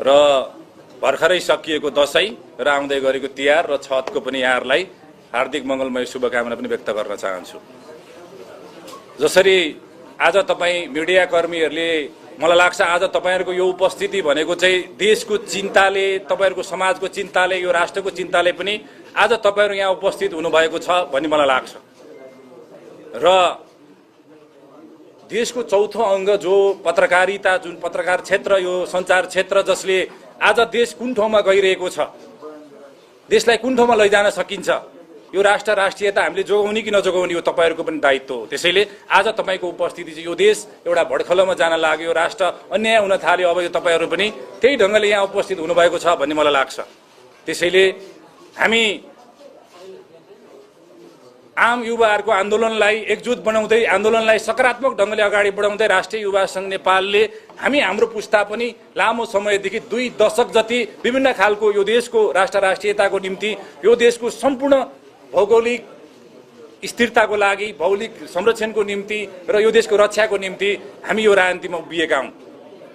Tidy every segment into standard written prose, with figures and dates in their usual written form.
र भर्खरै सकिएको दशैं र आउँदै गरेको तिहार र छठको पनि यहाँहरूलाई हार्दिक मङ्गलमय शुभकामना पनि व्यक्त गर्न चाहन्छु। जसरी आज तपाईँ मिडिया कर्मीहरूले मलाई लाग्छ आज तपाईहरुको यो उपस्थिति भनेको चाहिँ देशको चिन्ताले, तपाईहरुको समाजको चिन्ताले, यो राष्ट्रको चिन्ताले पनि आज तपाईहरु यहाँ उपस्थित हुनुभएको छ भन्ने मलाई लाग्छ। र देशको चौथो अङ्ग जो पत्रकारिता, जुन पत्रकार क्षेत्र, यो सञ्चार क्षेत्र जसले आज देश कुन ठाउँमा गइरहेको छ, देशलाई कुन ठाउँमा लैजान सकिन्छ, यो राष्ट्र राष्ट्रियता हामीले जोगाउने कि नजोगाउने यो तपाईहरुको पनि दायित्व हो। त्यसैले आज तपाईको उपस्थिति चाहिँ यो देश एउटा भड्खलोमा जान लाग्यो, राष्ट्र अन्याय हुन थाल्यो, अब यो तपाईहरु पनि त्यही ढंगले यहाँ उपस्थित हुनुभएको छ भन्ने मलाई लाग्छ। त्यसैले हामी आम युवाहरूको आन्दोलनलाई एकजुट बनाउँदै, आन्दोलनलाई सकारात्मक ढंगले अगाडि बढाउँदै राष्ट्रिय युवा संघ नेपालले हाम्रो पुस्ता पनि लामो समयदेखि 2 दशक जति विभिन्न खालको यो देशको राष्ट्र राष्ट्रियताको निम्ति, यो देशको सम्पूर्ण भौगोलिक स्थिरताको लागि, भौगोलिक संरक्षणको निम्ति र यो देशको रक्षाको निम्ति हामी यो राजनीतिमा उभिएका हौं।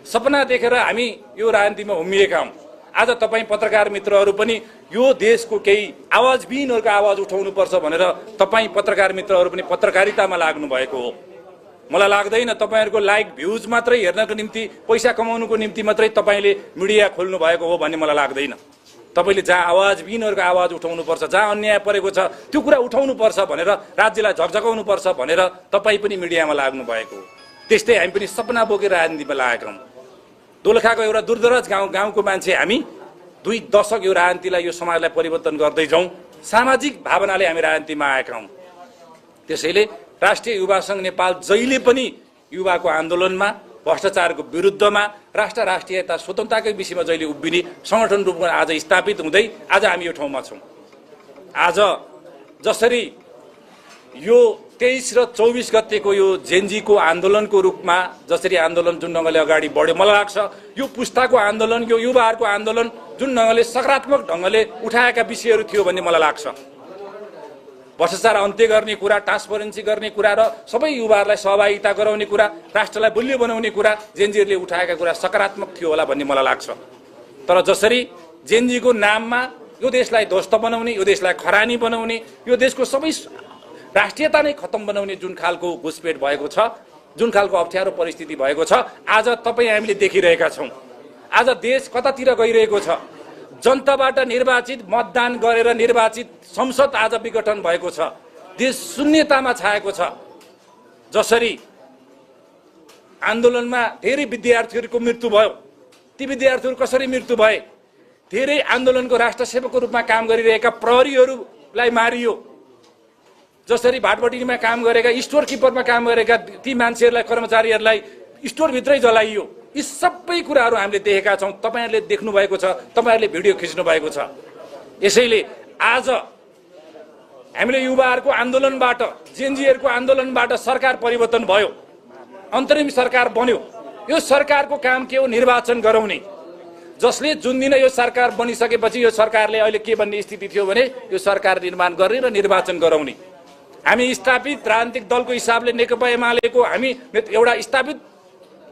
सपना देखेर हामी यो राजनीतिमा उभिएका हौं। आज तपाईं पत्रकार मित्रहरू पनि यो देशको केही आवाजविहीनहरूको आवाज उठाउनुपर्छ भनेर तपाईं पत्रकार मित्रहरू पनि पत्रकारितामा लाग्नु भएको हो। मलाई लाग्दैन तपाईहरुको लाइक भ्यूज मात्रै हेर्नको निम्ति, पैसा कमाउनुको निम्ति मात्रै तपाईले मिडिया खोल्नु भएको हो भन्ने मलाई लाग्दैन। तपाईले जहाँ आवाजविहीनहरूको आवाज उठाउनुपर्छ, जहाँ अन्याय परेको छ त्यो कुरा उठाउनुपर्छ भनेर, राज्यलाई झकझकाउनु पर्छ भनेर तपाई पनि मिडियामा लाग्नु भएको हो। त्यस्तै हामी पनि सपना बोकेर राजनीतिमा लागेका हौं। दोलखाको एउटा दूरदराज गाउँको मान्छे हामी 2 दशक यो राजनीतिलाई, यो समाजलाई परिवर्तन गर्दै जाउँ, सामाजिक भावनाले हामी राजनीतिमा आएका हौं। त्यसैले राष्ट्रिय युवा संघ नेपाल जहिले पनि युवाको आन्दोलनमा, भ्रष्टाचारको विरुद्धमा, राष्ट्र राष्ट्रियता स्वतन्त्रताकै विषयमा जहिले उभिने संगठन रूपमा आज स्थापित हुँदै आज हामी यो ठाउँमा छौं। आज जसरी यो 23 र 24 गतेको यो जेनजीको आन्दोलनको रूपमा जसरी आन्दोलन जुन ढंगले अगाडि बढ्यो, मलाई लाग्छ यो पुस्ताको आन्दोलन, यो युवाहरूको आन्दोलन जुन ढंगले सकारात्मक ढंगले उठाएका विषयहरू थियो भन्ने मलाई लाग्छ। भ्रष्टाचार अन्त्य गर्ने कुरा, ट्रान्सपरेन्सी गर्ने कुरा र सबै युवाहरूलाई सहभागिता गराउने कुरा, राष्ट्रलाई बलियो बनाउने कुरा जेनजीहरूले उठाएका कुरा सकारात्मक थियो होला भन्ने मलाई लाग्छ। तर जसरी जेनजीको नाममा यो देशलाई ध्वस्त बनाउने, यो देशलाई खरानी बनाउने, यो देशको सबै राष्ट्रियता नै खत्म बनाउने जुन खालको घुसपेट भएको छ, जुन खालको अप्ठ्यारो परिस्थिति भएको छ, आज तपाईँ हामीले देखिरहेका छौं। आज देश कतातिर गइरहेको छ। जनताबाट निर्वाचित, मतदान गरेर निर्वाचित संसद आज विघटन भएको छ। देश शून्यतामा छाएको छ। जसरी आन्दोलनमा धेरै विद्यार्थीहरूको मृत्यु भयो, ती विद्यार्थीहरू कसरी मृत्यु भए, धेरै आन्दोलनको राष्ट्र सेवकको रूपमा काम गरिरहेका प्रहरीहरूलाई मारियो, जसरी भाटबटीमा काम गरेका, स्टोर किपरमा काम गरेका ती मान्छेहरूलाई, कर्मचारीहरूलाई स्टोरभित्रै जलाइयो। यी सबै कुराहरू हामीले देखेका छौं। तपाईहरुले देख्नु भएको छ, तपाईहरुले भिडियो खिच्नु भएको छ। यसैले आज हामीले युवाहरूको आन्दोलनबाट, जेनजीहरूको आन्दोलनबाट सरकार परिवर्तन भयो, अन्तरिम सरकार बन्यो। यो सरकारको काम के हो? निर्वाचन गराउने। जसले जुन दिन यो सरकार बनिसकेपछि यो सरकारले अहिले के भन्ने स्थिति थियो भने यो सरकार निर्माण गर्ने र निर्वाचन गराउने। हामी स्थापित राजनीतिक दलको हिसाबले, नेकपा एमालेको हामी एउटा स्थापित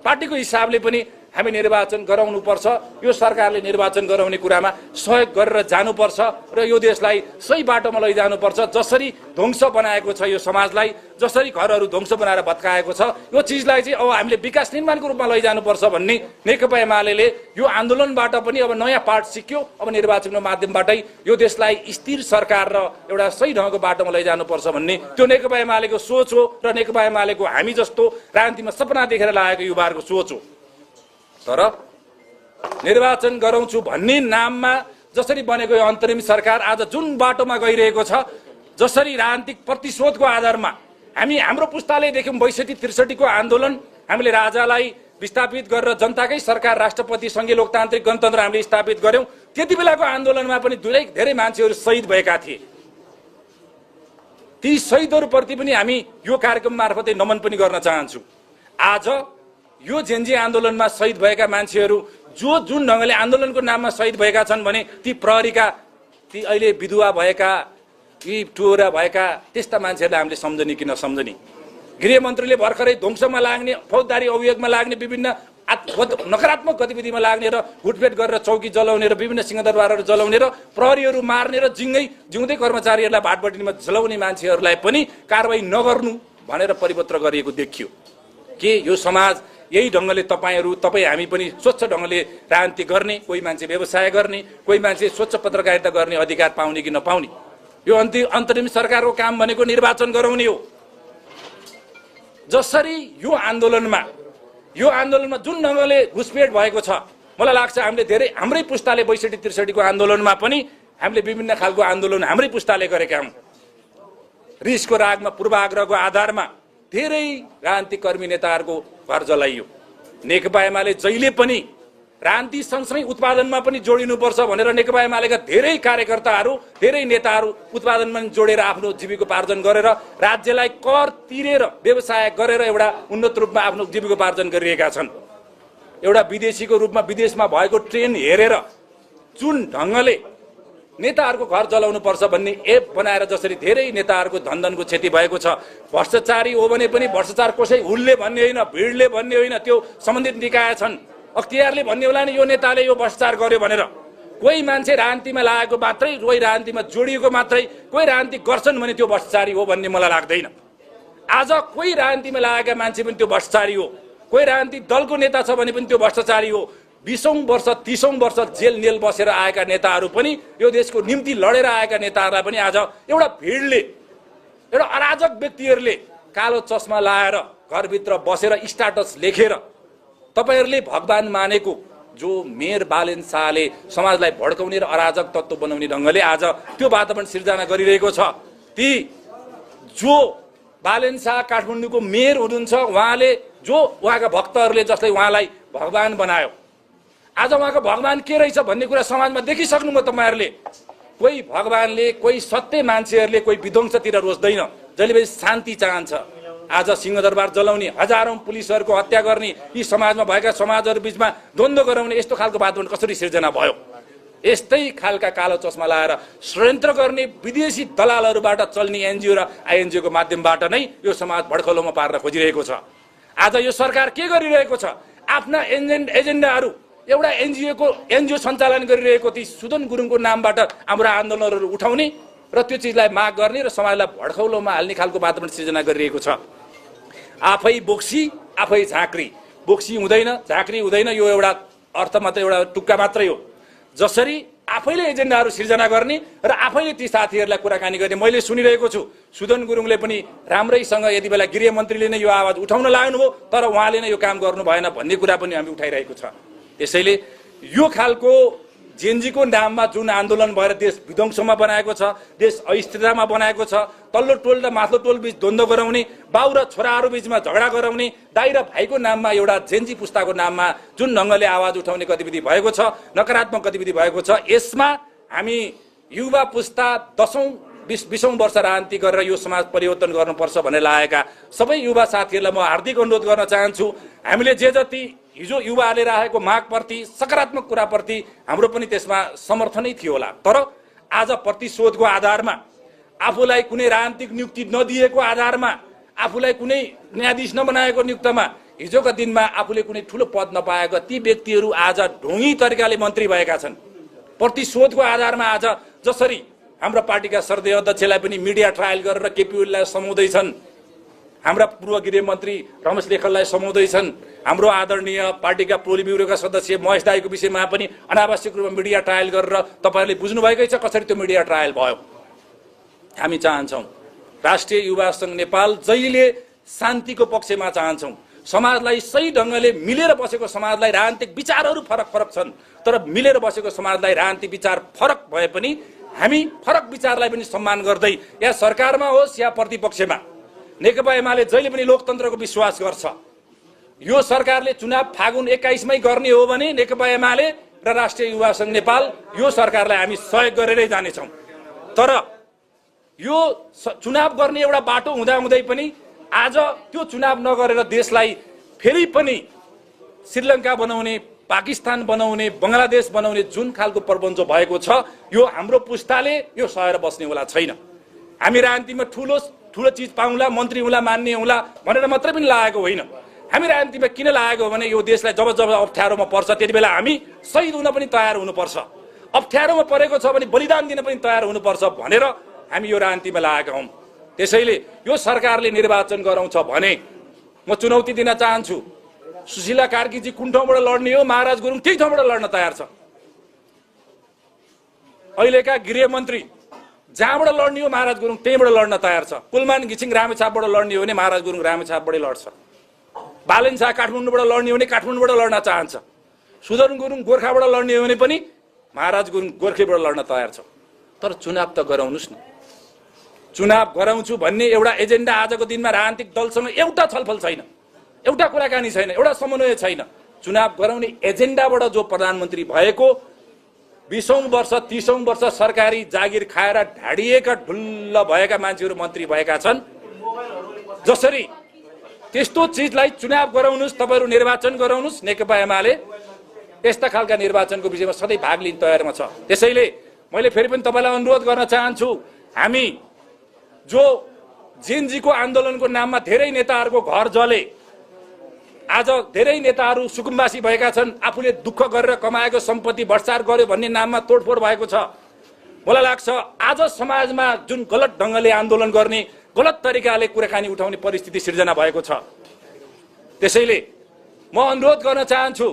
पार्टीको हिसाबले पनि हामी निर्वाचन गराउनुपर्छ। यो सरकारले निर्वाचन गराउने कुरामा सहयोग गरेर जानुपर्छ र यो देशलाई सही बाटोमा लैजानुपर्छ। जसरी ध्वंस बनाएको छ यो समाजलाई, जसरी घरहरू ध्वंस बनाएर भत्काएको छ, यो चिजलाई चाहिँ अब हामीले विकास निर्माणको रूपमा लैजानुपर्छ भन्ने नेकपा एमालेले यो आन्दोलनबाट पनि अब नयाँ पाठ सिक्यो। अब निर्वाचनको माध्यमबाटै यो देशलाई स्थिर सरकार र एउटा सही ढंगको बाटोमा लैजानुपर्छ भन्ने त्यो नेकपा एमालेको सोच हो र नेकपा एमालेको हामी जस्तो राजनीतिमा सपना देखेर लागेको युवाहरूको सोच हो। तर निर्वाचन गराउँछु भन्ने नाममा जसरी बनेको यो अन्तरिम सरकार आज जुन बाटोमा गइरहेको छ, जसरी राजनीतिक प्रतिशोधको आधारमा हाम्रो पुस्ताले देख्यौं 62-63 को आन्दोलन, हामीले राजालाई विस्थापित गरेर जनताकै सरकार, राष्ट्रपति, संघीय लोकतान्त्रिक गणतन्त्र हामीले स्थापित गर्यौं। त्यति बेलाको आन्दोलनमा पनि धेरै मान्छेहरू शहीद भएका थिए। ती शहीदहरूप्रति पनि हामी यो कार्यक्रम मार्फतै नमन पनि गर्न चाहन्छु। आज यो जेनजी आन्दोलनमा शहीद भएका मान्छेहरू जुन ढंगले आन्दोलनको नाममा शहीद भएका छन् भने ती प्रहरीका, ती अहिले विधवा भएका, ती टुरा भएका त्यस्ता मान्छेहरूलाई हामीले सम्झने कि नसम्झने। गृहमन्त्रीले भर्खरै ध्वंसमा लाग्ने, फौजदारी अभियोगमा लाग्ने विभिन्न नकारात्मक गतिविधिमा लाग्ने र हुटफेट गरेर चौकी जलाउने र विभिन्न सिंहदरबारहरू जलाउने र प्रहरीहरू मार्ने र जिउँदै कर्मचारीहरूलाई भाटबटीमा जलाउने मान्छेहरूलाई पनि कारबाही नगर्नु भनेर परिपत्र गरिएको देखियो। के यो समाज यही ढङ्गले तपाईँ हामी पनि स्वच्छ ढङ्गले राजनीति गर्ने, कोही मान्छे व्यवसाय गर्ने, कोही मान्छे स्वच्छ पत्रकारिता गर्ने अधिकार पाउने कि नपाउने? यो अन्तरिम सरकारको काम भनेको निर्वाचन गराउने हो। जसरी यो आन्दोलनमा जुन ढङ्गले घुसपेट भएको छ, मलाई लाग्छ हाम्रै पुस्ताले 62-63 आन्दोलनमा पनि हामीले विभिन्न खालको आन्दोलन हाम्रै पुस्ताले गरेका हौँ। रिसको रागमा पूर्वाग्रहको आधारमा धेरै राजनीतिक कर्मी नेताहरूको घर जलाइयो। नेकपा एमाले जहिले पनि राजनीति सँगसँगै उत्पादनमा पनि जोडिनुपर्छ भनेर नेकपा एमालेका धेरै कार्यकर्ताहरू, धेरै नेताहरू उत्पादनमा जोडेर आफ्नो जीविकोपार्जन गरेर राज्यलाई कर तिरेर व्यवसाय गरेर एउटा उन्नत रूपमा आफ्नो जीविकोपार्जन गरिरहेका छन्। एउटा विदेशीको रूपमा विदेशमा भएको ट्रेन हेरेर जुन ढङ्गले नेताहरूको घर जलाउनु पर्छ भन्ने एप बनाएर जसरी धेरै नेताहरूको धनधनको क्षति भएको छ। भ्रष्टाचारी हो भने पनि भ्रष्टाचार कसै हुलले भन्ने होइन, भिडले भन्ने होइन, त्यो सम्बन्धित निकाय छन्। अख्तियारले भन्ने होला नि यो नेताले यो भ्रष्टाचार गर्यो भनेर। कोही मान्छे राजनीतिमा लागेको मात्रै, कोही राजनीतिमा जोडिएको मात्रै, कोही राजनीति गर्छन् भने त्यो भ्रष्टाचारी हो भन्ने मलाई लाग्दैन। आज कोही राजनीतिमा लागेका मान्छे पनि त्यो भ्रष्टाचारी हो, कोही राजनीतिक दलको नेता छ भने पनि त्यो भ्रष्टाचारी हो। 20औं वर्ष 30औं वर्ष जेल बसेर आएका नेताहरू पनि, यो देशको निम्ति लडेर आएका नेताहरूलाई पनि आज एउटा भिडले, एउटा अराजक व्यक्तिहरूले कालो चस्मा लाएर घरभित्र बसेर स्ट्याटस लेखेर तपाईहरूले भगवान मानेको जो मेयर बालेन शाहले समाजलाई भड्काउने र अराजक तत्त्व बनाउने ढङ्गले आज त्यो वातावरण सिर्जना गरिरहेको छ। ती जो बालेन शाह काठमाडौँको मेयर हुनुहुन्छ, उहाँका भक्तहरूले जसले उहाँलाई भगवान बनायो, आज उहाँको भगवान के रहेछ भन्ने कुरा समाजमा देखिसक्नु भयो तपाईहरूले। कोही भगवानले, कोही सत्य मान्छेहरूले कोही विध्वंसतिर रोज्दैन, जहिले पनि शान्ति चाहन्छ। आज सिंहदरबार जलाउने, हजारौं पुलिसहरूको हत्या गर्ने, यी समाजमा भएका समाजहरू बीचमा द्वन्द्व गराउने यस्तो खालको वातावरण कसरी सिर्जना भयो? यस्तै खालका कालो चस्मा लाएर षड्यन्त्र गर्ने विदेशी दलालहरूबाट चल्ने एनजिओ र आइएनजिओको माध्यमबाट नै यो समाज भड्कलोमा पार्न खोजिरहेको छ। आज यो सरकार के गरिरहेको छ? आफ्ना एजेन्डाहरू एउटा एनजिओ सञ्चालन गरिरहेको ती सुदन गुरुङको नामबाट हाम्रो आन्दोलनहरू उठाउने र त्यो चिजलाई माग गर्ने र समाजलाई भड्कौलोमा हाल्ने खालको वातावरण सिर्जना गरिरहेको छ। आफै बोक्सी आफै झाँक्री, बोक्सी हुँदैन, झाँक्री हुँदैन, यो एउटा अर्थ मात्रै, एउटा टुक्का मात्रै हो। जसरी आफैले एजेन्डाहरू सिर्जना गर्ने र आफैले ती साथीहरूलाई कुराकानी गर्ने मैले सुनिरहेको छु। सुदन गुरुङले पनि राम्रैसँग यति बेला गृहमन्त्रीले नै यो आवाज उठाउन लाग्नुभयो, तर उहाँले नै यो काम गर्नु भएन भन्ने कुरा पनि हामी उठाइरहेको छ। त्यसैले यो खालको जेएनजीको नाममा जुन आन्दोलन भएर देश विध्वंसमा बनाएको छ, देश अस्थिरतामा बनाएको छ, तल्लो टोल र माथिल्लो टोल बीच द्वन्द्व गराउने, बाउ र छोराहरू बीचमा झगडा गराउने, दाइ र भाइको नाममा एउटा जेएनजी पुस्ताको नाममा जुन ढङ्गले आवाज उठाउने गतिविधि भएको छ, नकारात्मक गतिविधि भएको छ, यसमा हामी युवा पुस्ता 10औं 20औं वर्ष राजनीति गरेर यो समाज परिवर्तन गर्नुपर्छ भनेर लागेका सबै युवा साथीहरूलाई म हार्दिक अनुरोध गर्न चाहन्छु। हामीले जे जति हिजो युवाहरूले राखेको मागप्रति, सकारात्मक कुराप्रति हाम्रो पनि त्यसमा समर्थनै थियो होला, तर आज प्रतिशोधको आधारमा, आफूलाई कुनै राजनीतिक नियुक्ति नदिएको आधारमा, आफूलाई कुनै न्यायाधीश नबनाएको नियुक्तमा, हिजोका दिनमा आफूले कुनै ठुलो पद नपाएका ती व्यक्तिहरू आज ढोंगी तरिकाले मन्त्री भएका छन्। प्रतिशोधको आधारमा आज जसरी हाम्रा पार्टीका सर्दै अध्यक्षलाई पनि मिडिया ट्रायल गरेर केपी ओलीलाई समाउँदैछन्, हाम्रा पूर्व गृहमन्त्री रमेश लेखकलाई समाउँदैछन्, हाम्रो आदरणीय पार्टीका पोलिट ब्युरोका सदस्य महेश दाईको विषयमा पनि अनावश्यक रूपमा मिडिया ट्रायल गरेर तपाईहरूले बुझ्नुभएकै छ कसरी त्यो मिडिया ट्रायल भयो। हामी चाहन्छौँ राष्ट्रिय युवा सङ्घ नेपाल जहिले शान्तिको पक्षमा चाहन्छौँ। समाजलाई सही ढङ्गले मिलेर बसेको समाजलाई राजनीतिक विचारहरू फरक फरक छन्, तर मिलेर बसेको समाजलाई राजनीतिक विचार फरक भए पनि हामी फरक विचारलाई पनि सम्मान गर्दै, या सरकारमा होस् या प्रतिपक्षमा, नेकपा एमाले जहिले पनि लोकतन्त्रको विश्वास गर्छ। यो सरकारले चुनाव फागुन 21मै गर्ने हो भने नेकपा एमाले र राष्ट्रिय युवा सङ्घ नेपाल यो सरकारलाई हामी सहयोग गरेरै जानेछौँ। तर यो चुनाव गर्ने एउटा बाटो हुँदाहुँदै पनि आज त्यो चुनाव नगरेर देशलाई फेरि पनि श्रीलङ्का बनाउने, पाकिस्तान बनाउने, बङ्गलादेश बनाउने जुन खालको प्रबन्ध भएको छ, यो हाम्रो पुस्ताले यो सहेर बस्नेवाला छैन। हामी राजनीतिमा ठुलो ठुलो चिज पाउँला, मन्त्री हुँला, मान्ने हुँला भनेर मात्रै पनि लागेको होइन। हामी राजनीतिमा किन लागेको हो भने यो देशलाई जब जब अप्ठ्यारोमा पर्छ त्यति बेला हामी शहीद हुन पनि तयार हुनुपर्छ, अप्ठ्यारोमा परेको छ भने बलिदान दिन पनि तयार हुनुपर्छ भनेर हामी यो राजनीतिमा लागेका हौँ। त्यसैले यो सरकारले निर्वाचन गराउँछ भने म चुनौती दिन चाहन्छु, सुशीला कार्कीजी कुन ठाउँबाट लड्ने हो, महाराज गुरुङ त्यही ठाउँबाट लड्न तयार छ। अहिलेका गृहमन्त्री जहाँबाट लड्ने हो महाराज गुरुङ त्यहीँबाट लड्न तयार छ। कुलमान घिसिङ रामेछापबाट लड्ने हो भने महाराज गुरुङ रामेछापबाटै लड्छ। बालेन शाह काठमाडौँबाट लड्ने हो भने काठमाडौँबाट लड्न चाहन्छ। सुदर्शन गुरुङ गोर्खाबाट लड्ने हो भने पनि महाराज गुरुङ गोर्खेबाट लड्न तयार छ। तर चुनाव त गराउनुस् न। चुनाव गराउँछु भन्ने एउटा एजेन्डा आजको दिनमा राजनीतिक दलसँग एउटा छलफल छैन, एउटा कुराकानी छैन, एउटा समन्वय छैन। चुनाव गराउने एजेन्डाबाट जो प्रधानमन्त्री भएको 20औं वर्ष 30औं वर्ष सरकारी जागिर खाएर ढाडिएका ढुल्ल भएका मान्छेहरू मन्त्री भएका छन्। जसरी त्यस्तो चिजलाई चुनाव गराउनुस्, तपाईहरु निर्वाचन गराउनुस्। नेकपा एमाले यस्ता खालका निर्वाचनको विषयमा सधैँ भाग लिन तयारमा छ। त्यसैले मैले फेरि पनि तपाईलाई अनुरोध गर्न चाहन्छु, हामी जो जेनजीको आन्दोलनको नाममा धेरै नेताहरूको घर जले, आज धेरै नेताहरू सुकुम्बासी भएका छन्, आफूले दुःख गरेर कमाएको सम्पत्ति भ्रष्टाचार गर्यो भन्ने नाममा तोडफोड भएको छ। मलाई लाग्छ आज समाजमा जुन गलत ढंगले आन्दोलन गर्ने, गलत तरिकाले कुराकानी उठाउने परिस्थिति सिर्जना भएको छ। त्यसैले म अनुरोध गर्न चाहन्छु,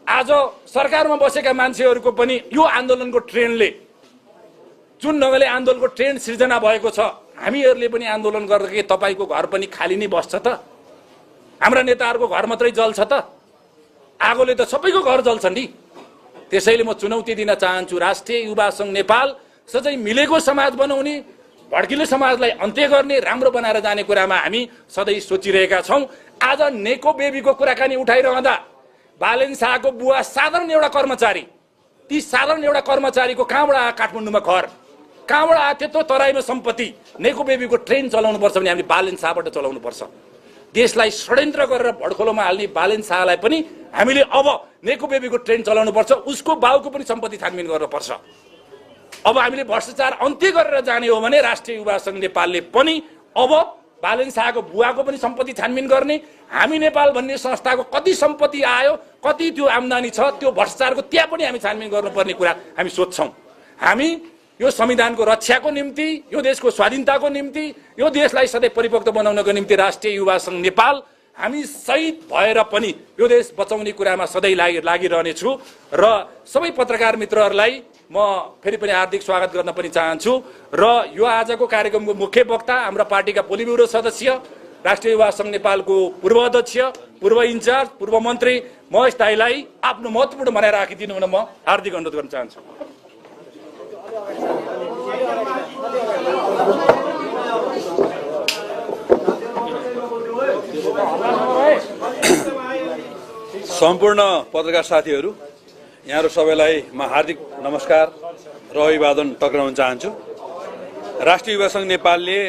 आज सरकारमा बसेका मान्छेहरूको पनि यो आन्दोलनको ट्रेन्डले, जुन ढंगले आन्दोलनको ट्रेन्ड सिर्जना भएको छ, हामीहरूले पनि आन्दोलन गर्दा के तपाईको घर पनि खाली नै बस्छ त? हाम्रा नेताहरूको घर मात्रै जल्छ त? आगोले त सबैको घर जल्छ नि। त्यसैले म चुनौती दिन चाहन्छु, राष्ट्रिय युवा संघ नेपाल सधैँ मिलेको समाज बनाउने, भड्किलो समाजलाई अन्त्य गर्ने, राम्रो बनाएर जाने कुरामा हामी सधैँ सोचिरहेका छौं। आज नेको बेबीको कुराकानी उठाइरहँदा बालेन शाहको बुवा साधारण एउटा कर्मचारी, ती साधारण एउटा कर्मचारीको कहाँबाट आयो काठमाडौँमा घर, कहाँबाट आयो त्यत्रो तराईमा सम्पत्ति? नेको बेबीको ट्रेन चलाउनु पर्छ भने हामीले बालेन शाहबाट चलाउनु पर्छ। देशलाई षड्यन्त्र गरेर भड्खोलोमा हाल्ने बालेन शाहलाई पनि हामीले अब नेको बेबीको ट्रेन चलाउनु पर्छ, उसको बाउको पनि सम्पत्ति छानबिन गर्नुपर्छ। अब हामीले भ्रष्टाचार अन्त्य गरेर जाने हो भने राष्ट्रिय युवा संघ नेपालले पनि अब बालेन शाहको बुवाको पनि सम्पत्ति छानबिन गर्ने, हामी नेपाल भन्ने संस्थाको कति सम्पत्ति आयो, कति त्यो आम्दानी छ, त्यो भ्रष्टाचारको त्यहाँ पनि हामी छानबिन गर्नुपर्ने कुरा हामी सोध्छौं। हामी यो संविधानको रक्षाको निम्ति, यो देशको स्वाधीनताको निम्ति, यो देशलाई सधैँ परिपक्व बनाउनको निम्ति राष्ट्रिय युवा संघ नेपाल हामी शहीद भएर पनि यो देश बचाउने कुरामा सधैँ लागिरहनेछु। र सबै पत्रकार मित्रहरूलाई म फेरि पनि हार्दिक स्वागत गर्न पनि चाहन्छु। र यो आजको कार्यक्रमको मुख्य वक्ता हाम्रा पार्टीका पोलिट ब्युरो सदस्य, राष्ट्रिय युवा संघ नेपालको पूर्व अध्यक्ष, पूर्व इन्चार्ज, पूर्व मन्त्री महेश दाइलाई आफ्नो महत्त्वपूर्ण भनाइ राखिदिनु हुन म हार्दिक अनुरोध गर्न चाहन्छु। सम्पूर्ण पत्रकार साथीहरू, यहाँहरू सबैलाई म हार्दिक नमस्कार र अभिवादन टक्राउन चाहन्छु। राष्ट्रिय युवा संघ नेपालले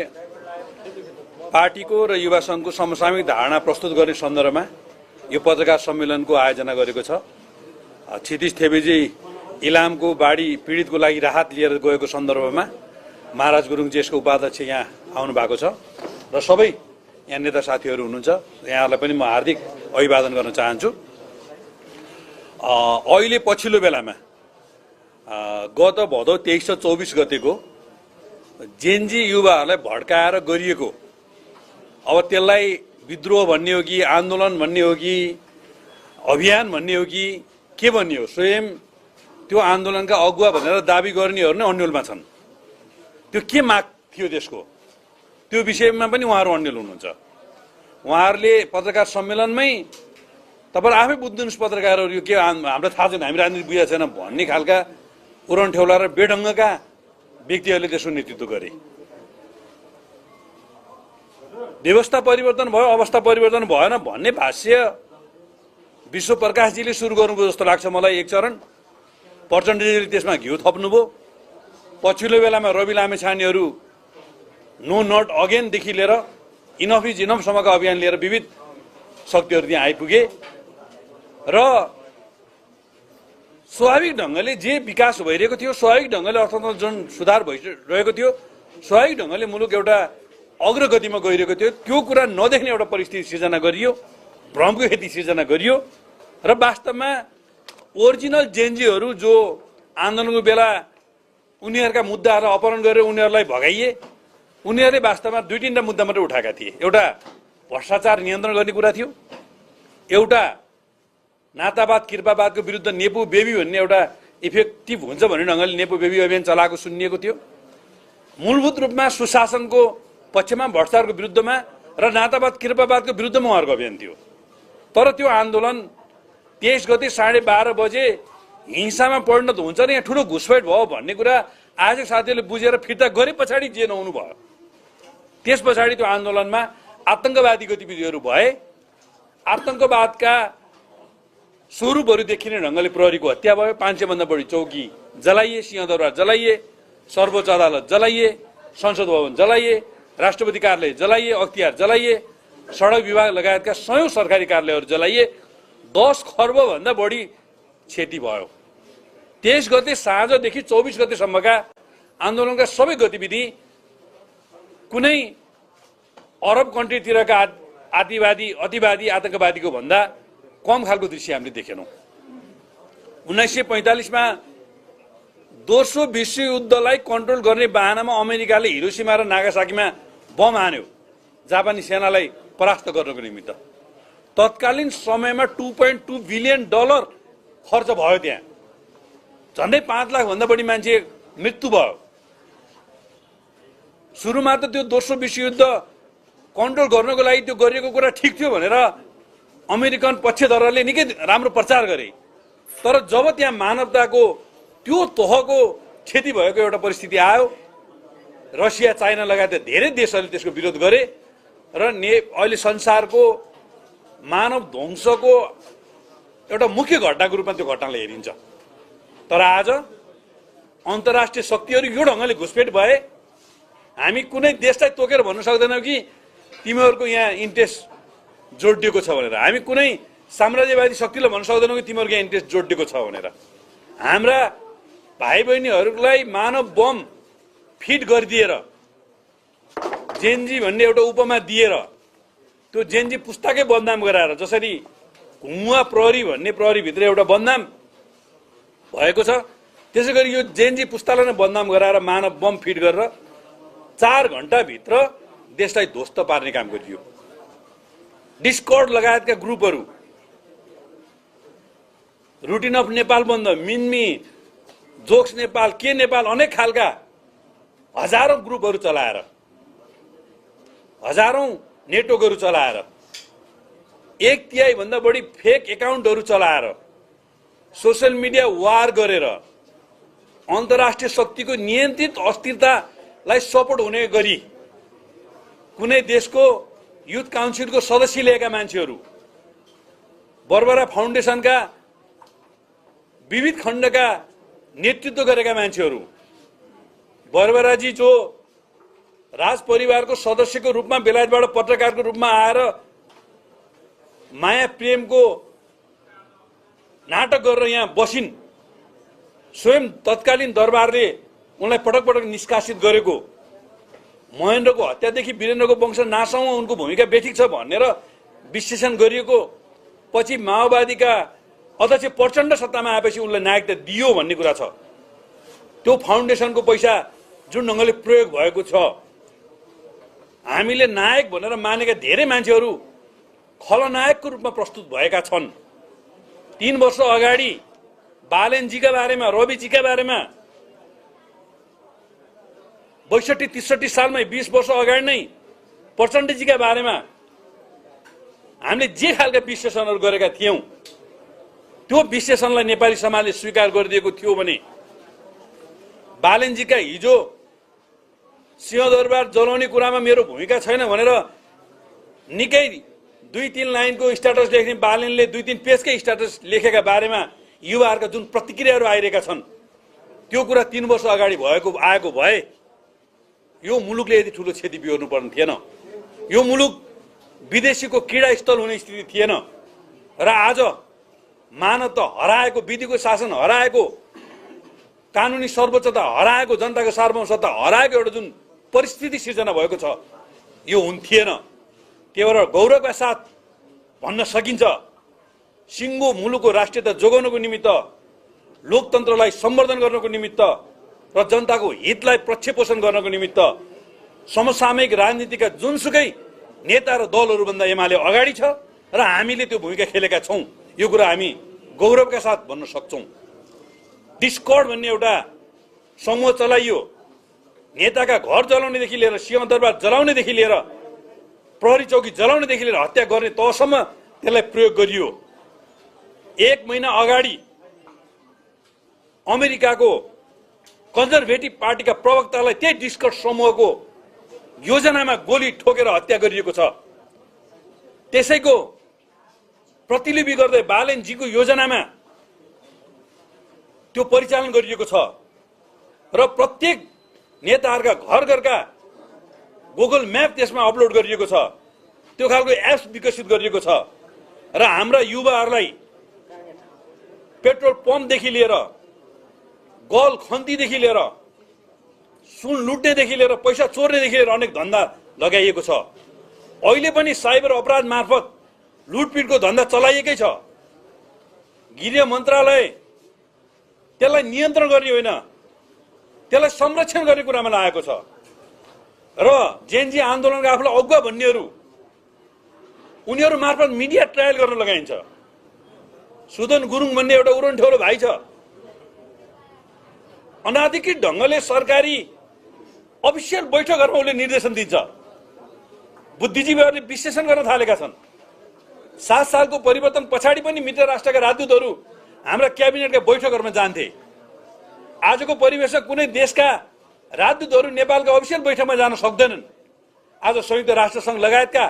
पार्टीको र युवा संघको समसामयिक धारणा प्रस्तुत गर्ने सन्दर्भमा यो पत्रकार सम्मेलनको आयोजना गरेको छ। क्षितिज थेबेजी इलामको बाढी पीडितको लागि राहत लिएर गएको सन्दर्भमा महाराज गुरुङजी यसको उपाध्यक्ष यहाँ आउनु भएको छ र सबै यहाँ नेता साथीहरू हुनुहुन्छ, यहाँहरूलाई पनि म हार्दिक अभिवादन गर्न चाहन्छु। अहिले पछिल्लो बेलामा गत भदौ 23 र 24 गतेको जेनजी युवाहरूलाई भड्काएर गरिएको, अब त्यसलाई विद्रोह भन्ने हो कि आन्दोलन भन्ने हो कि अभियान भन्ने हो कि के भन्ने हो, स्वयं त्यो आन्दोलनका अगुवा भनेर दाबी गर्नेहरू नै अन्यलमा छन्। त्यो के माग थियो देशको, त्यो विषयमा पनि उहाँहरू अन्यल हुनुहुन्छ। उहाँहरूले पत्रकार सम्मेलनमै तपाईहरु आफै बुझ्दिनुस् पत्रकारहरू, यो के हामीलाई थाहा छैन, हामी राजनीति बुझेको छैन भन्ने खालका उरण ठेउला र बेढङ्गका व्यक्तिहरूले त्यसको नेतृत्व गरे। व्यवस्था परिवर्तन भयो, अवस्था परिवर्तन भएन भन्ने भाष्य विश्व प्रकाशजीले सुरु गर्नुभयो जस्तो लाग्छ मलाई। एक चरण प्रचण्डजीले त्यसमा घिउ थप्नुभयो। पछिल्लो बेलामा रवि लामेछानेहरू नो नट अगेनदेखि लिएर इनफ इज इनफसम्मका अभियान लिएर विविध शक्तिहरू त्यहाँ आइपुगे र स्वाभाविक ढङ्गले जे विकास भइरहेको थियो, स्वाभाविक ढङ्गले अर्थतन्त्र जुन सुधार भइरहेको थियो, स्वाभाविक ढङ्गले मुलुक एउटा अग्रगतिमा गइरहेको थियो, त्यो कुरा नदेख्ने एउटा परिस्थिति सिर्जना गरियो भ्रमको खेती सिर्जना गरियो र वास्तवमा ओरिजिनल जेएनजीहरू जो आन्दोलनको बेला उनीहरूका मुद्दाहरू अपहरण गरेर उनीहरूलाई भगाइए, उनीहरूले वास्तवमा 2-3 मुद्दा मात्रै उठाएका थिए। एउटा भ्रष्टाचार नियन्त्रण गर्ने कुरा थियो, एउटा नातावाद कृपावादको विरुद्ध नेपु बेबी भन्ने एउटा इफेक्टिभ हुन्छ भन्ने ढङ्गले नेपु बेबी अभियान चलाएको सुनिएको थियो। मूलभूत रूपमा सुशासनको पक्षमा भ्रष्टाचारको विरुद्धमा र नातावाद कृपावादको विरुद्धमा उहाँहरूको अभियान थियो। तर त्यो आन्दोलन 23 गते 12:30 बजे हिंसामा परिणत हुन्छ र यहाँ ठुलो घुसपैठ भयो भन्ने कुरा आजको साथीहरूले बुझेर फिर्ता गरे पछाडि जे नहुनु भयो। त्यस पछाडि त्यो आन्दोलनमा आतंकवादी गतिविधिहरू भए। आतंकवादका स्वरूपहरू देखिने ढङ्गले प्रहरीको हत्या भयो। 500 भन्दा बढी चौकी जलाइए, सिंहदरबार जलाइए, सर्वोच्च अदालत जलाइए, संसद भवन जलाइए, राष्ट्रपति कार्यालय जलाइए, अख्तियार जलाइए, सडक विभाग लगायतका सयौं सरकारी कार्यालयहरू जलाइए। 10 खर्ब भन्दा बढी क्षति भयो। 23 गते साँझदेखि 24 गतेसम्मका आन्दोलनका सबै गतिविधि कुनै अरब कन्ट्रीतिरका अतिवादी आतंकवादीको भन्दा कम खालको दृश्य हामीले देखेनौँ। 1945 मा दोस्रो विश्वयुद्धलाई कन्ट्रोल गर्ने बाहनामा अमेरिकाले हिरोसिमा र नागासाकीमा बम हान्यो जापानी सेनालाई परास्त गर्नको निमित्त। तत्कालीन समयमा $2.2 बिलियन खर्च भयो। त्यहाँ झन्डै 5 लाख भन्दा बढी मान्छे मृत्यु भयो। सुरुमा त त्यो दोस्रो विश्वयुद्ध कन्ट्रोल गर्नको लागि त्यो गरिएको कुरा ठिक थियो भनेर अमेरिकन पक्षधरले निकै राम्रो प्रचार गरे। तर जब त्यहाँ मानवताको त्यो तहको क्षति भएको एउटा परिस्थिति आयो, रसिया, चाइना लगायत धेरै देशहरूले त्यसको विरोध गरे र अहिले संसारको मानव ध्वंसको एउटा मुख्य घटनाको रूपमा त्यो घटनालाई हेरिन्छ। तर आज अन्तर्राष्ट्रिय शक्तिहरू यो ढङ्गले घुसपेट भए। हामी कुनै देशलाई तोकेर भन्न सक्दैनौँ कि तिमीहरूको यहाँ इन्ट्रेस्ट जोडिएको छ भनेर। हामी कुनै साम्राज्यवादी शक्तिलाई भन्न सक्दैनौँ कि तिमीहरूको यहाँ इन्ट्रेस्ट जोडिएको छ भनेर। हाम्रा भाइ बहिनीहरूलाई मानव बम फिट गरिदिएर, जेनजी भन्ने एउटा उपमा दिएर त्यो जेनजी पुस्ताकै बदनाम गराएर, जसरी घुमुवा प्रहरी भन्ने प्रहरीभित्र एउटा बदनाम भएको छ, त्यसै गरी यो जेनजी पुस्तालाई नै बदनाम गराएर मानव बम फिट गरेर 4 घण्टाभित्र देशलाई ध्वस्त पार्ने काम गरियो। डिस्कर्ड लगायतका ग्रुपहरू, रुटिन अफ नेपाल बन्द, मिन्मी, जोक्स नेपाल, के नेपाल, अनेक खालका हजारौं ग्रुपहरू चलाएर, हजारौं नेटवर्कहरू चलाएर, 1/3 भन्दा बढी फेक एकाउन्टहरू चलाएर, सोशल मिडिया वार गरेर अन्तर्राष्ट्रिय शक्तिको नियन्त्रित अस्थिरतालाई सपोर्ट हुने गरी कुनै देशको युथ काउन्सिलको सदस्य लिएका मान्छेहरू, बर्बरा फाउन्डेसनका विविध खण्डका नेतृत्व गरेका मान्छेहरू, बर्बराजी जो राज परिवारको सदस्यको रूपमा बेलायतबाट पत्रकारको रूपमा आएर माया प्रेमको नाटक गरेर यहाँ बसिन्, स्वयं तत्कालीन दरबारले उनलाई पटक पटक निष्कासित गरेको, महेन्द्रको हत्यादेखि वीरेन्द्रको वंश नाशमा उनको भूमिका बेठिक छ भनेर विश्लेषण गरिएको, पछि माओवादीका अध्यक्ष प्रचण्ड सत्तामा आएपछि उनलाई नायकता दियो भन्ने कुरा छ। त्यो फाउन्डेसनको पैसा जुन ढङ्गले प्रयोग भएको छ, हामीले नायक भनेर मानेका धेरै मान्छेहरू खलनायकको रूपमा प्रस्तुत भएका छन्। 3 वर्ष अगाडि बालेनजीका बारेमा, रविजीका बारेमा 62-63 सालमा 20 वर्ष अगाडि नै प्रचण्डजीका बारेमा हामीले जे खालका विश्लेषणहरू गरेका थियौं, त्यो विश्लेषणलाई नेपाली समाजले स्वीकार गरिदिएको थियो भने बालेनजीका हिजो सिंहदरबार जलाउने कुरामा मेरो भूमिका छैन भनेर निकै 2-3 लाइनको स्ट्याटस लेख्ने बालेनले 2-3 पेजकै स्ट्याटस लेखेका बारेमा युवाहरूका जुन प्रतिक्रियाहरू आइरहेका छन्, त्यो कुरा 3 वर्ष अगाडि आएको भए यो मुलुकले यति ठुलो क्षति बिहोर्नु पर्ने थिएन। यो मुलुक विदेशीको क्रीडा स्थल हुने स्थिति थिएन। र आज मानवता हराएको, विधिको शासन हराएको, कानुनी सर्वोच्चता हराएको, जनताको सार्वभौमसत्ता हराएको एउटा जुन परिस्थिति सिर्जना भएको छ, यो हुन्थेन। त्यही भएर गौरवका साथ भन्न सकिन्छ। सिङ्गो मुलुकको राष्ट्रियता जोगाउनको निमित्त, लोकतन्त्रलाई सम्वर्धन गर्नको निमित्त र जनताको हितलाई प्रक्षेपोषण गर्नको निमित्त समसामयिक राजनीतिका जुनसुकै नेता र दलहरूभन्दा एमाले अगाडि छ र हामीले त्यो भूमिका खेलेका छौँ। यो कुरा हामी गौरवका साथ भन्न सक्छौँ। डिस्कर्ड भन्ने एउटा समूह चलाइयो। नेताका घर जलाउनेदेखि लिएर सिंहदरबार जलाउनेदेखि लिएर प्रहरी चौकी जलाउनेदेखि लिएर हत्या गर्ने तहसम्म त्यसलाई प्रयोग गरियो। 1 महिना अगाडि अमेरिकाको कन्जर्भेटिभ पार्टीका प्रवक्तालाई त्यही डिस्कर्ड समूहको योजनामा गोली ठोकेर हत्या गरिएको छ। त्यसैको प्रतिलिपि गर्दै बालेनजीको योजनामा त्यो परिचालन गरिएको छ र प्रत्येक नेताहरूका घर घरका गुगल म्याप त्यसमा अपलोड गरिएको छ। त्यो खालको एप्स विकसित गरिएको छ र हाम्रा युवाहरूलाई पेट्रोल पम्पदेखि लिएर गल खन्तीदेखि लिएर सुन लुट्नेदेखि लिएर पैसा चोर्नेदेखि लिएर अनेक धन्दा लगाइएको छ। अहिले पनि साइबर अपराध मार्फत लुटपिटको धन्दा चलाइएकै छ। गृह मन्त्रालय त्यसलाई नियन्त्रण गर्ने होइन, त्यसलाई संरक्षण गर्ने कुरामा लागेको छ र जेनजी आन्दोलनका आफूलाई अगुवा भन्नेहरू उनीहरू मार्फत मिडिया ट्रायल गर्न लगाइन्छ। सुदन गुरुङ भन्ने एउटा उरनठेउरो भाइ छ, अनाधिकृत ढङ्गले सरकारी अफिसियल बैठकहरूमा उसले निर्देशन दिन्छ। बुद्धिजीवीहरूले विश्लेषण गर्न थालेका छन्। 7 सालको परिवर्तन पछाडि पनि मित्र राष्ट्रका राजदूतहरू हाम्रा क्याबिनेटका बैठकहरूमा जान्थे। आजको परिवेशमा कुनै देशका राजदूतहरू नेपालका अफिसियल बैठकमा जान सक्दैनन्। आज संयुक्त राष्ट्रसङ्घ लगायतका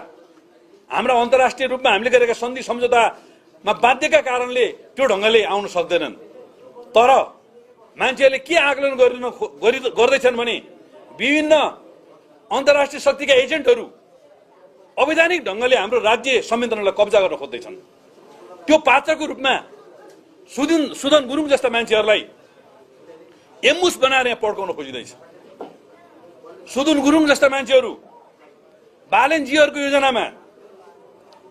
हाम्रा अन्तर्राष्ट्रिय रूपमा हामीले गरेका सन्धि सम्झौतामा बाध्यका कारणले त्यो ढङ्गले आउन सक्दैनन्। तर मान्छेहरूले के आकलन गर्दैछन् भने विभिन्न अन्तर्राष्ट्रिय शक्तिका एजेन्टहरू अवैधानिक ढङ्गले हाम्रो राज्य संविधानलाई कब्जा गर्न खोज्दैछन्। त्यो पात्रको रूपमा सुदन गुरुङ जस्ता मान्छेहरूलाई एम्बुस बनाएर यहाँ पड्काउन खोजिँदैछ। सुदन गुरुङ जस्ता मान्छेहरू बालेनजीहरूको योजनामा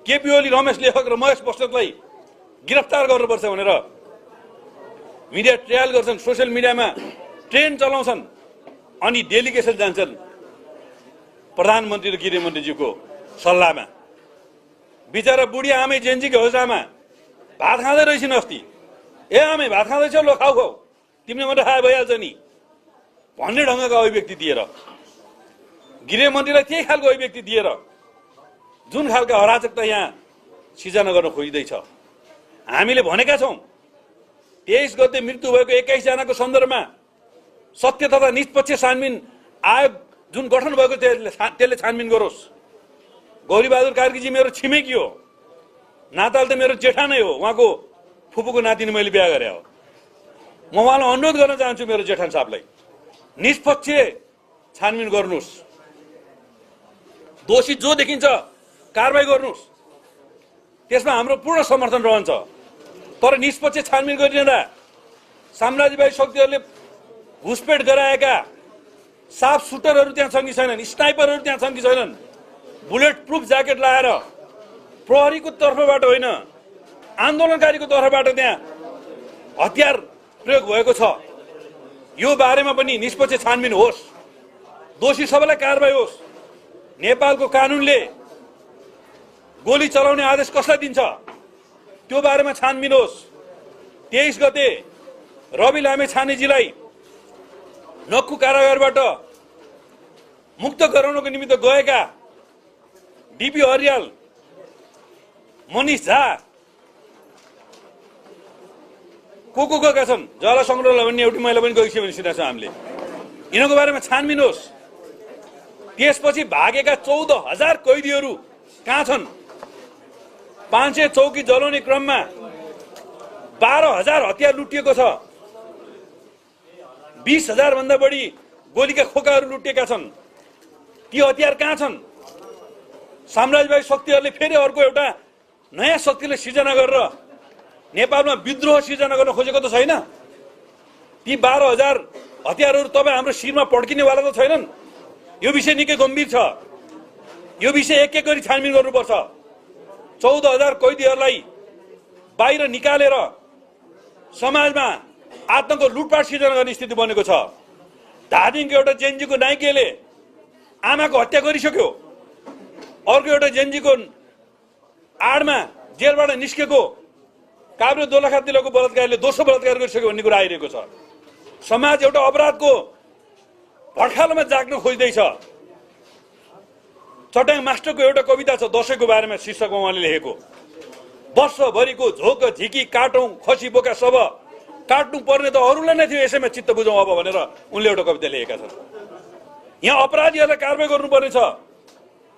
केपी ओली, रमेश लेखक र महेश बस्नेतलाई गिरफ्तार गर्नुपर्छ भनेर मिडिया ट्रायल गर्छन्, सोसियल मिडियामा ट्रेन चलाउँछन्, अनि डेलिगेसन जान्छन् प्रधानमन्त्री र गृहमन्त्रीज्यूको सल्लाहमा। बिचरा बुढी आमै जेनजीको होजामा भात खाँदै रहेछन् अस्ति। ए आमै भात खाँदैछौ, लो खाऊ खाऊ, तिमीले मात्रै खाए भइहाल्छ नि भन्ने ढङ्गका अभिव्यक्ति दिएर, गृहमन्त्रीलाई त्यही खालको अभिव्यक्ति दिएर जुन खालका अराजकता यहाँ सिर्जना गर्न खोजिँदैछ। हामीले भनेका छौँ 23 गते मृत्यु भएको 21 जनाको सन्दर्भमा सत्य तथा निष्पक्ष छानबिन आयोग जुन गठन भएको त्यसले छानबिन गरोस्। गौरीबहादुर कार्कीजी मेरो छिमेकी हो, नाताल त मेरो जेठा नै हो, उहाँको फुपूको नातिनी मैले बिहा गरे हो। म उहाँलाई अनुरोध गर्न चाहन्छु मेरो जेठान साहबलाई, निष्पक्ष छानबिन गर्नुहोस्, दोषी जो देखिन्छ कारबाही गर्नुहोस्, त्यसमा हाम्रो पूर्ण समर्थन रहन्छ। तर निष्पक्ष छानबिन गरिरहँदा साम्राज्यवादी शक्तिहरूले घुसपेट गराएका साफ सुटरहरू त्यहाँ छन् कि छैनन्, स्नाइपरहरू त्यहाँ छन् कि छैनन्, बुलेट प्रुफ ज्याकेट लगाएर प्रहरीको तर्फबाट होइन आन्दोलनकारीको तर्फबाट त्यहाँ हतियार प्रयोग भएको छ। यो बारेमा पनि निष्पक्ष छानबिन होस्, दोषी सबैलाई कारबाही होस्। नेपालको कानुनले गोली चलाउने आदेश कसलाई दिन्छ त्यो बारेमा छानबिन होस्। 23 गते रवि लामे छानेजीलाई नक्कु कारागारबाट मुक्त गराउनको निमित्त गएका डिपी हरियाल, मनिष झा को गएका छन्, जला सङ्ग्रहालय भन्ने एउटी महिला पनि गइसक्यो भने सुनेको छ हामीले। यिनीहरूको बारेमा छानबिन होस्। त्यसपछि भागेका 14,000 कैदीहरू कहाँ छन्? 500 चौकी जलाउने क्रममा 12,000 हतियार लुटिएको छ। 20,000 भन्दा बढी गोलीका खोकाहरू लुटिएका छन्। ती हतियार कहाँ छन्? साम्राज्यवादी शक्तिहरूले फेरि अर्को एउटा नयाँ शक्तिले सिर्जना गरेर नेपालमा विद्रोह सिर्जना गर्न खोजेको त छैन? ती 12,000 हतियारहरू तपाईँ हाम्रो शिरमा पड्किनेवाला त छैनन्? यो विषय निकै गम्भीर छ। यो विषय एक एक गरी छानबिन गर्नुपर्छ। 14,000 कैदीहरूलाई बाहिर निकालेर समाजमा आतंक लुटपाट सिर्जना गर्ने स्थिति बनेको छ। धादिङको एउटा जेएनजीको नाइकेले आमाको हत्या गरिसक्यो। अर्को एउटा जेएनजीको आडमा जेलबाट निस्केको काभ्रे दोलखा जिल्लाको बलात्कारले दोस्रो बलात्कार गरिसक्यो भन्ने कुरा आइरहेको छ। समाज एउटा अपराधको भड्खालोमा जाग्न खोज्दैछ। चट्याङ मास्टरको एउटा कविता छ दशैंको बारेमा, शीर्षकमा उहाँले लेखेको, वर्षभरिको झोक झिकी काटौँ खसी बोका सब, काट्नु पर्ने त अरूलाई नै थियो यसैमा चित्त बुझौँ अब भनेर उनले एउटा कविता लेखेका छन्। यहाँ अपराधीहरूलाई कारवाही गर्नुपर्ने छ,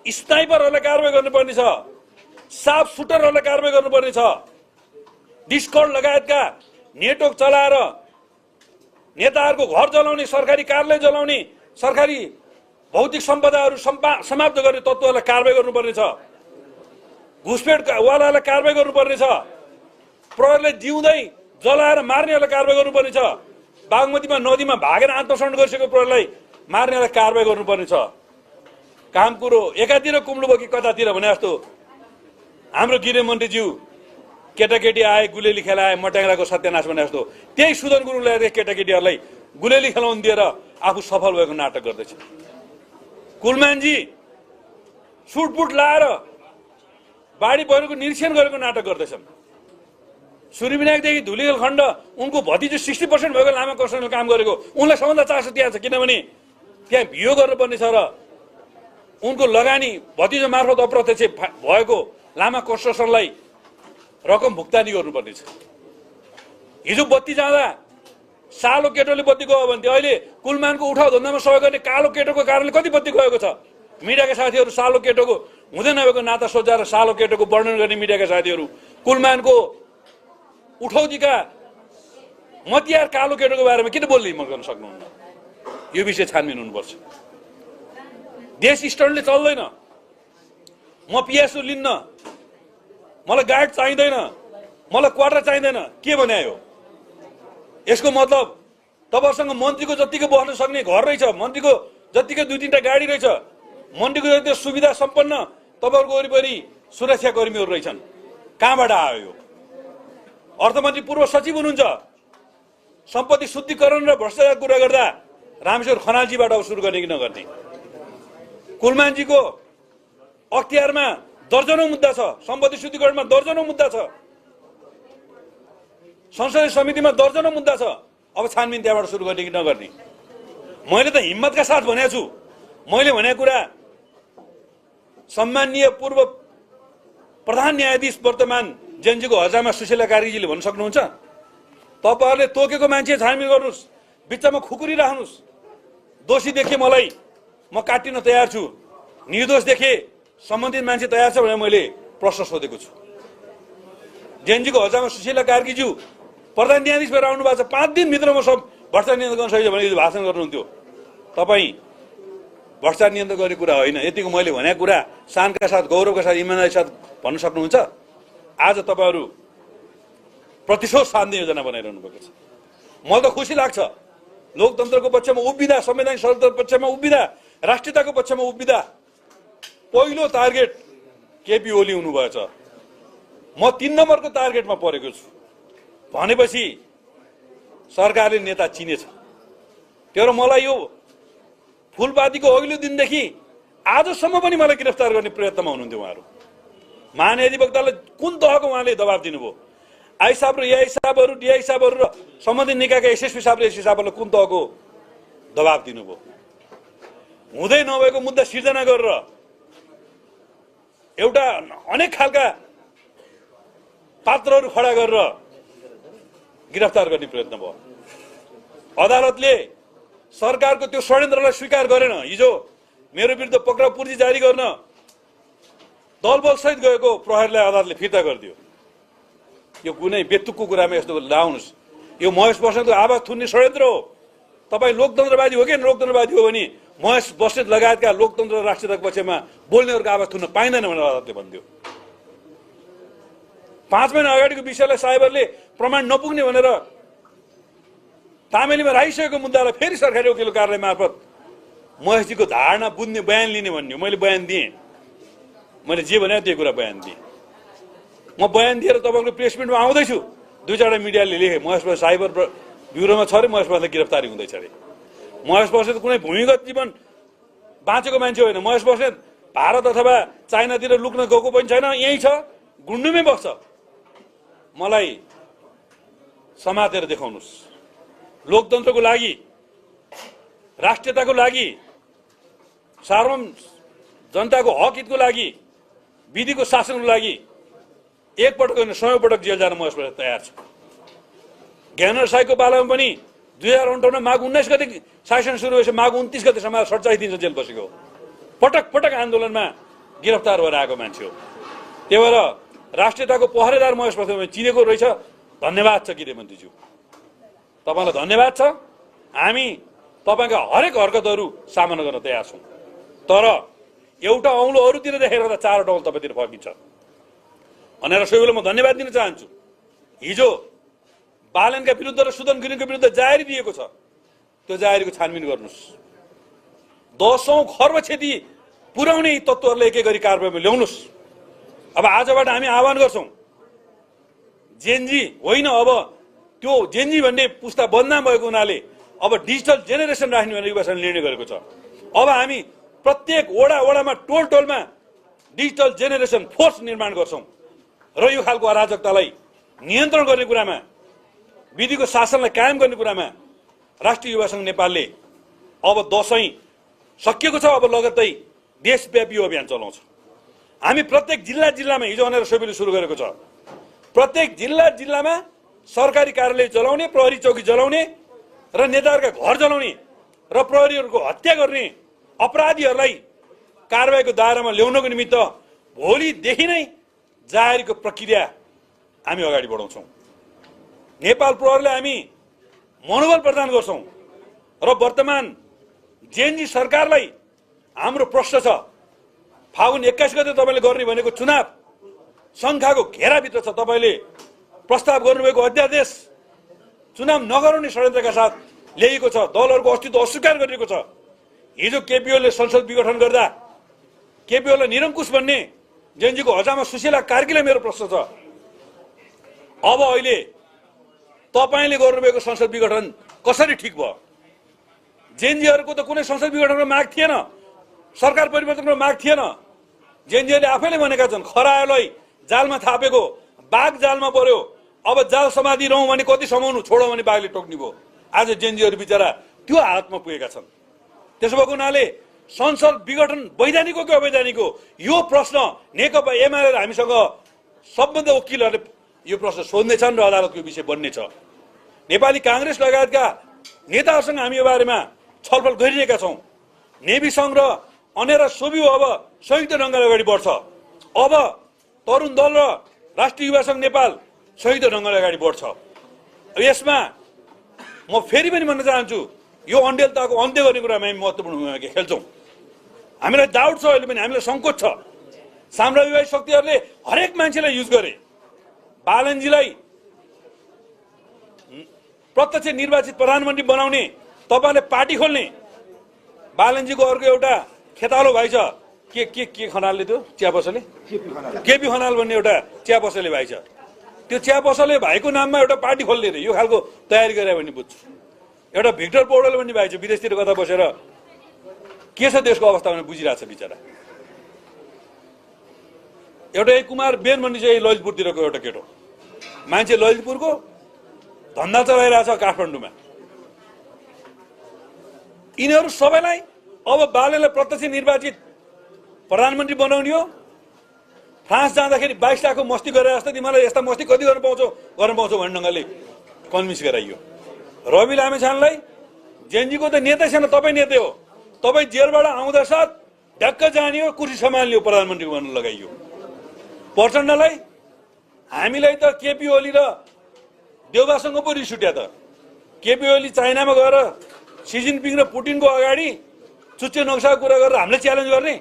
स्नाइपरहरूलाई कारवाही गर्नुपर्ने छ, साफ सुटरहरूलाई कारवाही गर्नुपर्ने छ। डिस्कर्ड लगायतका नेटवर्क चलाएर नेताहरूको घर जलाउने, सरकारी कार्यालय जलाउने, सरकारी भौतिक सम्पदाहरू समाप्त गर्ने तत्त्वहरूलाई कारवाही गर्नुपर्ने छ। घुसपेटवालालाई कारवाही गर्नुपर्ने छ। प्रहरीलाई जिउँदै जलाएर मार्नेहरूलाई कारवाही गर्नुपर्ने छ। बागमतीमा नदीमा भागेर आत्मसमर्पण गरिसकेको प्रहरीलाई मार्नेलाई कारवाही गर्नुपर्ने छ। काम कुरो एकातिर कुम्लुबो कि कतातिर भने जस्तो हाम्रो गृहमन्त्रीज्यू केटाकेटी आए गुलेली खेलाए मट्याङ्ग्राको सत्यानाश भने जस्तो त्यही सुदन गुरुङले केटाकेटीहरूलाई गुलेली खेलाउन दिएर आफू सफल भएको नाटक गर्दैछ। कुलमानजी सुटपुट लाएर बाढी पहिरोको निरीक्षण गरेको नाटक गर्दैछन्। सूर्यविनायकदेखि धुलीखेल खण्ड उनको भतिजो 60% भएको लामा कन्स्ट्रक्सनले काम गरेको, उनलाई सबभन्दा चासो त्यहाँ छ, किनभने त्यहाँ भियो गर्नुपर्ने छ र उनको लगानी भतिजो मार्फत अप्रत्यक्ष भएको लामा कन्स्ट्रक्सनलाई रकम भुक्तानी गर्नुपर्ने छ। हिजो बत्ती जाँदा सालो केटोले बत्ती गयो भने अहिले कुलमानको उठाउ धन्दामा सहयोग गर्ने कालो केटोको कारणले कति बत्ती गएको छ। मिडियाका साथीहरू सालो केटोको हुँदै नभएको नाता सोचाएर सालो केटोको वर्णन गर्ने मिडियाका साथीहरू कुलमानको उठौतीका मतियार कालो केटोको बारेमा किन बोल्दै मन गर्न सक्नुहुन्न? यो विषय छानबिन हुनुपर्छ। देश स्टन्टले चल्दैन। म पिएसओ लिन्न, मलाई गार्ड चाहिँदैन, मलाई क्वार्टर चाहिँदैन, के भने हो? यसको मतलब तपाईसँग मन्त्रीको जतिको बस्न सक्ने घर रहेछ, मन्त्रीको जतिको 2-3टा गाडी रहेछ, मन्त्रीको जति सुविधा सम्पन्न तपाईहरुको वरिपरि सुरक्षाकर्मीहरू रहेछन्। कहाँबाट आयो यो? अर्थमन्त्री पूर्व सचिव हुनुहुन्छ। सम्पत्ति शुद्धिकरण र भ्रष्टाचार कुरा गर्दा रामेश्वर खनालजीबाट सुरु गर्ने कि नगर्ने? कुलमानजीको अख्तियारमा दर्जनौं मुद्दा छ, सम्पत्ति शुद्धिकरणमा दर्जनौं मुद्दा छ, संसदीय समितिमा दर्जनौं मुद्दा छ। अब छानबिन त्यहाँबाट सुरु गर्ने कि नगर्ने? मैले त हिम्मतका साथ भनेको छु। मैले भनेको कुरा सम्माननीय पूर्व प्रधान न्यायाधीश वर्तमान जेएनजीको हजामा सुशीला कार्कीजीले भन्न सक्नुहुन्छ? तपाईहरुले तोकेको मान्छे छानबिन गर्नुस्, बिचमा खुकुरी राख्नुस्। दोषी देखे मलाई म काटिन तयार छु, निर्दोष देखे सम्बन्धित मान्छे तयार छ भनेर मैले प्रश्न सोधेको छु। जेएनजीको हजामा सुशीला कार्कीज्यू प्रधान न्यायाधीश भएर आउनु भएको छ। 5 दिनभित्रमा सब भ्रष्टाचार नियन्त्रण गर्न सकिन्छ भने भाषण गर्नुहुन्थ्यो। तपाईँ भ्रष्टाचार नियन्त्रण गर्ने कुरा होइन, यतिको मैले भनेको कुरा शानका साथ, गौरवका साथ, इमानदारी साथ भन्न सक्नुहुन्छ? आज तपाईहरु प्रतिशोध साध्ने योजना बनाइरहनु भएको छ। मलाई त खुसी लाग्छ। लोकतन्त्रको पक्षमा उभिँदा, संवैधानिक स्वतन्त्रताको पक्षमा उभिँदा, राष्ट्रियताको पक्षमा उभिँदा पहिलो टार्गेट केपी ओली हुनुभएछ। म 3 नम्बरको टार्गेटमा परेको छु भनेपछि सरकारले नेता चिनेछ। तर मलाई यो फुलपातीको अघिल्लो दिनदेखि आजसम्म पनि मलाई गिरफ्तार गर्ने प्रयत्नमा हुनुहुन्थ्यो उहाँहरू। महाधिवक्तालाई कुन तहको उहाँले दबाब दिनुभयो? आई साहब र एआई साहबहरू, डिआई साहबहरू र सम्बन्धित निकायका एसएसपी साहब र एसपी साहबलाई कुन तहको दबाब दिनुभयो? हुँदै नभएको मुद्दा सिर्जना गरेर एउटा अनेक खालका पात्रहरू खडा गरेर गिरफ्तार गर्ने प्रयत्न भयो। अदालतले सरकारको त्यो षड्यन्त्रलाई स्वीकार गरेन। हिजो मेरो विरुद्ध पक्राउ पूर्जी जारी गर्न दलबल सहित गएको प्रहरीलाई अदालतले फिर्ता गरिदियो। यो कुनै बेतुकको कुरामा यस्तो लाउनुस्। यो महेश बस्नेतको आवाज थुन्ने षड्यन्त्र हो। तपाईँ लोकतन्त्रवादी हो कि लोकतन्त्रवादी हो भने महेश बस्नेत लगायतका लोकतन्त्र र राष्ट्रियताको पक्षमा बोल्नेहरूको आवाज थुन्न पाइँदैन भनेर अदालतले भनिदियो। 5 महिना अगाडिको विषयलाई साइबरले प्रमाण नपुग्ने भनेर तामेलीमा राखिसकेको मुद्दालाई फेरि सरकारी वकिल कार्यालय मार्फत महेशजीको धारणा बुझ्ने बयान लिने भन्ने मैले बयान दिएँ। मैले जे भने त्यही कुरा बयान दिएँ। म बयान दिएर तपाईँको प्रेस मिटमा आउँदैछु, 2-4वटा मिडियाले लेखे महेश बस्नेत साइबर ब्युरोमा छ अरे, महेश बस्नेत गिरफ्तारी हुँदैछ अरे। महेश बस्नेत कुनै भूमिगत जीवन बाँचेको मान्छे होइन। महेश बस्नेत भारत अथवा चाइनातिर लुक्न गएको पनि छैन, यहीँ छ, गुन्डुमै बस्छ। मलाई समातेर देखाउनुहोस्। लोकतन्त्रको लागि, राष्ट्रियताको लागि, सार्वभौम जनताको हक हितको लागि, विधिको शासनको लागि एकपटक होइन 100 पटक जेल जान महेश बस्नेत तयार छ। ज्ञानेन्द्र साईको पालामा पनि 2058 माघ 19 गते शासन सुरु भएपछि माघ 29 गतेसम्म 47 दिन जेल बसेको। पटक पटक आन्दोलनमा गिरफ्तार भएर आएको मान्छे हो। त्यही भएर राष्ट्रियताको पहरेदार महेश बस्नेत चिनेको रहेछ। धन्यवाद छ गृहमन्त्रीज्यू, तपाईँलाई धन्यवाद छ। हामी तपाईँका हरेक हरकतहरू सामना गर्न तयार छौँ। तर एउटा औँलो अरूतिर देखेर त 4वटा औँलो तपाईँतिर फर्किन्छ भनेर सबैलाई म धन्यवाद दिन चाहन्छु। हिजो बालनका विरुद्ध र सुदन गुरुङको विरुद्ध जाहेरी दिएको छ, त्यो जाहेरीको छानबिन गर्नुहोस्। 10औं खर्ब क्षति पुर्याउने यी तत्त्वहरूलाई एक एक गरी कारबाहीमा ल्याउनुहोस्। अब आजबाट हामी आह्वान गर्छौँ, जेनजी होइन, अब त्यो जेनजी भन्ने पुस्ता बदनाम भएको हुनाले अब डिजिटल जेनेरेसन राख्ने भनेर युवा संघले निर्णय गरेको छ। अब हामी प्रत्येक वडा वडामा, टोल टोलमा डिजिटल जेनेरेसन फोर्स निर्माण गर्छौँ र यो खालको अराजकतालाई नियन्त्रण गर्ने कुरामा, विधिको शासनलाई कायम गर्ने कुरामा राष्ट्रिय युवा संघ नेपालले अब दशैं सकिएको छ, अब लगत्तै देशव्यापी अभियान चलाउँछ। हामी प्रत्येक जिल्ला जिल्लामा, हिजो भनेर सबैले सुरु गरेको छ, प्रत्येक जिल्ला जिल्लामा सरकारी कार्यालय जलाउने, प्रहरी चौकी जलाउने र नेताहरूका घर जलाउने र प्रहरीहरूको हत्या गर्ने अपराधीहरूलाई कारबाहीको दायरामा ल्याउनको निमित्त भोलिदेखि नै जाहेरीको प्रक्रिया हामी अगाडि बढाउँछौँ। नेपाल प्रहरीलाई हामी मनोबल प्रदान गर्छौँ र वर्तमान जेएनजी सरकारलाई हाम्रो प्रश्न छ, फागुन 21 गते तपाईँले गर्ने भनेको चुनाव सङ्ख्याको घेराभित्र छ। तपाईँले प्रस्ताव गर्नुभएको अध्यादेश चुनाव नगराउने षड्यन्त्रका साथ ल्याइएको छ। दलहरूको अस्तित्व अस्वीकार गरिएको छ। हिजो केपी ओलीले संसद विघटन गर्दा केपी ओलीलाई निरङ्कुश भन्ने जेएनजीको हजामा सुशीला कार्कीलाई मेरो प्रश्न छ, अब अहिले तपाईँले गर्नुभएको संसद विघटन कसरी ठिक भयो? जेएनजीहरूको त कुनै संसद विघटनको माग थिएन, सरकार परिवर्तनको माग थिएन। जेएनजीले आफैले भनेका छन्, खरायोलाई जालमा थापेको बाघ जालमा पर्यो, अब जाल समाधि रहौँ भने कति समाउनु, छोडौँ भने बाघले टोक्ने भयो। आज जेएनजीहरू बिचरा त्यो हालतमा पुगेका छन्। त्यसो भएको हुनाले संसद विघटन वैधानिक हो कि अवैधानिक हो, यो प्रश्न नेकपा एमाले र हामीसँग सबभन्दा वकिलहरूले यो प्रश्न सोध्नेछन् र अदालतको विषय बन्नेछ। नेपाली काङ्ग्रेस लगायतका नेताहरूसँग हामी यो बारेमा छलफल गरिरहेका छौँ। नेभी सङ्घ र अनेरा सोभियो अब संयुक्त ढङ्गले अगाडि बढ्छ। अब तरुण दल र राष्ट्रिय युवा सङ्घ नेपाल संयुक्त ढङ्गले अगाडि बढ्छ। यसमा म फेरि पनि भन्न चाहन्छु, यो अन्डेलताको अन्त्य गर्ने कुरामा हामी महत्त्वपूर्ण भूमिका खेल्छौँ। हामीलाई डाउट छ, अहिले पनि हामीलाई सङ्कोच छ। साम्राज्यवादी शक्तिहरूले हरेक मान्छेलाई युज गरे। बालनजीलाई प्रत्यक्ष निर्वाचित प्रधानमन्त्री बनाउने, तपाईँले पार्टी खोल्ने। बालनजीको अर्को एउटा खेतालो भाइ छ, के खनालले, त्यो चिया पसले केपी खनाल भन्ने एउटा चिया पसले भाइ छ। त्यो चिया पसले भाइको नाममा एउटा पार्टी खोल्ने रे, यो खालको तयारी गरे भन्ने बुझ्छु। एउटा भिक्टर पौडेल भन्ने भाइ छ, विदेशतिर कता बसेर के छ देशको अवस्था भनेर बुझिरहेको छ बिचरा। एउटा कुमार बेन भन्ने चाहिँ ललितपुरतिरको एउटा केटो मान्छे, ललितपुरको धन्दा चलाइरहेछ काठमाडौँमा। यिनीहरू सबैलाई अब बालनलाई प्रत्यक्ष निर्वाचित प्रधानमन्त्री बनाउने हो। फ्रान्स जाँदाखेरि 22 लाखको मस्ती गरेर जस्तो तिमीलाई यस्ता मस्ती कति गर्न पाउँछौ भन्ने ढङ्गले कन्भिन्स गराइयो। रवि लामेछानेलाई जेएनजीको त नेतै छैन, तपाईँ नेतै हो, तपाईँ जेलबाट आउँदा साथ ढ्याक्क जाने हो, कुर्सी सम्हाल्ने हो, प्रधानमन्त्री बन्न लगाइयो। प्रचण्डलाई हामीलाई त केपी ओली र देउबासँग पो रिस उठ्या त। केपी ओली चाइनामा गएर सी जिनपिङ र पुटिनको अगाडि चुच्चे नक्साको कुरा गरेर हामीले च्यालेन्ज गर्ने,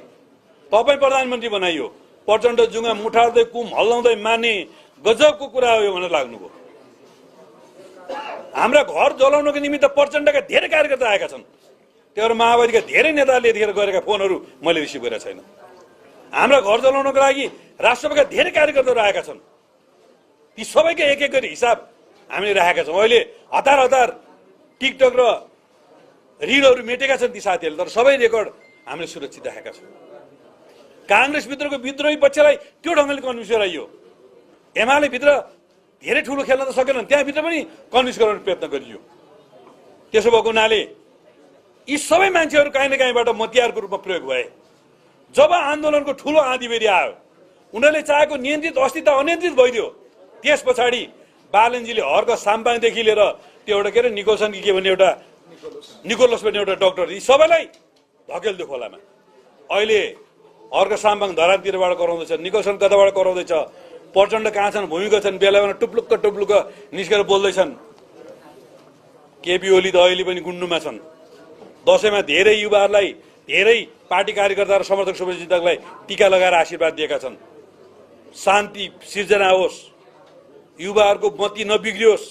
तपाईँ प्रधानमन्त्री बनाइयो। प्रचण्ड जुङ्गा मुठार्दै कुम हल्लाउँदै माने गजबको कुरा हो यो भनेर लाग्नुभयो। हाम्रा घर जलाउनको निमित्त प्रचण्डका धेरै कार्यकर्ता आएका छन्। त्यो माओवादीका धेरै नेताहरूले यतिखेर गरेका फोनहरू मैले रिसिभ गरेका छैन। हाम्रा घर जलाउनको लागि राष्ट्रपतिका धेरै कार्यकर्ताहरू आएका छन्। ती सबैको एक एक गरी हिसाब हामीले राखेका छौँ। अहिले हतार हतार टिकटक र रिलहरू मेटेका छन् ती साथीहरूले, तर सबै रेकर्ड हामीले सुरक्षित राखेका छौँ। काङ्ग्रेसभित्रको विद्रोही पक्षलाई त्यो ढङ्गले कन्भिन्स गराइयो। एमाले भित्र धेरै ठुलो खेल्न त सकेनन्, त्यहाँभित्र पनि कन्भिन्स गराउने प्रयत्न गरियो। त्यसो भएको हुनाले यी सबै मान्छेहरू काहीँ न काहीँबाट मतियारको रूपमा प्रयोग भए। जब आन्दोलनको ठुलो आँधीबेहरी आयो, उनीहरूले चाहेको नियन्त्रित अस्ति त अनियन्त्रित भइदियो। त्यस पछाडि बालनजीले हर्क साम्पाङदेखि लिएर त्यो एउटा के अरे निकोल्सन कि के भन्ने एउटा निकोलस भन्ने एउटा डक्टर, यी सबैलाई धकेल्दियो खोलामा। अहिले हर्क साम्पाङ धरानतिरबाट कराउँदैछ, निकोल्सन कताबाट कराउँदैछ, प्रचण्ड कहाँ छन्, भूमिका छन्, बेला बेला टुप्लुक्क टुप्लुक्क निस्केर बोल्दैछन्। केपी ओली त अहिले पनि गुन्डुमा छन्। दसैँमा धेरै युवाहरूलाई, धेरै पार्टी कार्यकर्ता र समर्थक शुभचिन्तकलाई टीका लगाएर आशीर्वाद दिएका छन्। शान्ति सिर्जना होस्, युवाहरूको मति नबिग्रियोस्,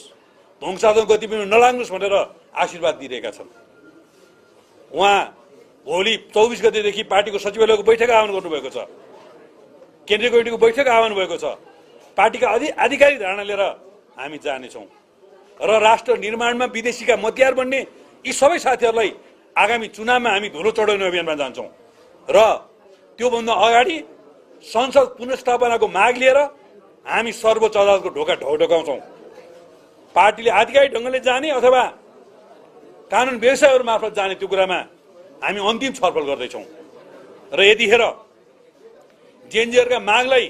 ध्वंसात्मक गति पनि नलाग्नुहोस् भनेर आशीर्वाद दिइरहेका छन्। उहाँ भोलि 24 गतेदेखि पार्टीको सचिवालयको बैठक आह्वान गर्नुभएको छ, केन्द्रीय कमिटीको बैठक आह्वान भएको छ। पार्टीका आधिकारिक धारणा लिएर हामी जानेछौँ र राष्ट्र निर्माणमा विदेशीका मतियार बन्ने यी सबै साथीहरूलाई आगामी चुनावमा हामी धुलो चढाउने अभियानमा जान्छौँ र त्योभन्दा अगाडि संसद पुनर्स्थापनाको माग लिएर हामी सर्वोच्च अदालतको ढोका ढोकाउँछौँ। पार्टीले आधिकारिक ढङ्गले जाने अथवा कानुन व्यवसायहरू मार्फत जाने त्यो कुरामा हामी अन्तिम छलफल गर्दैछौँ। र यतिखेर जेएनजीहरूका मागलाई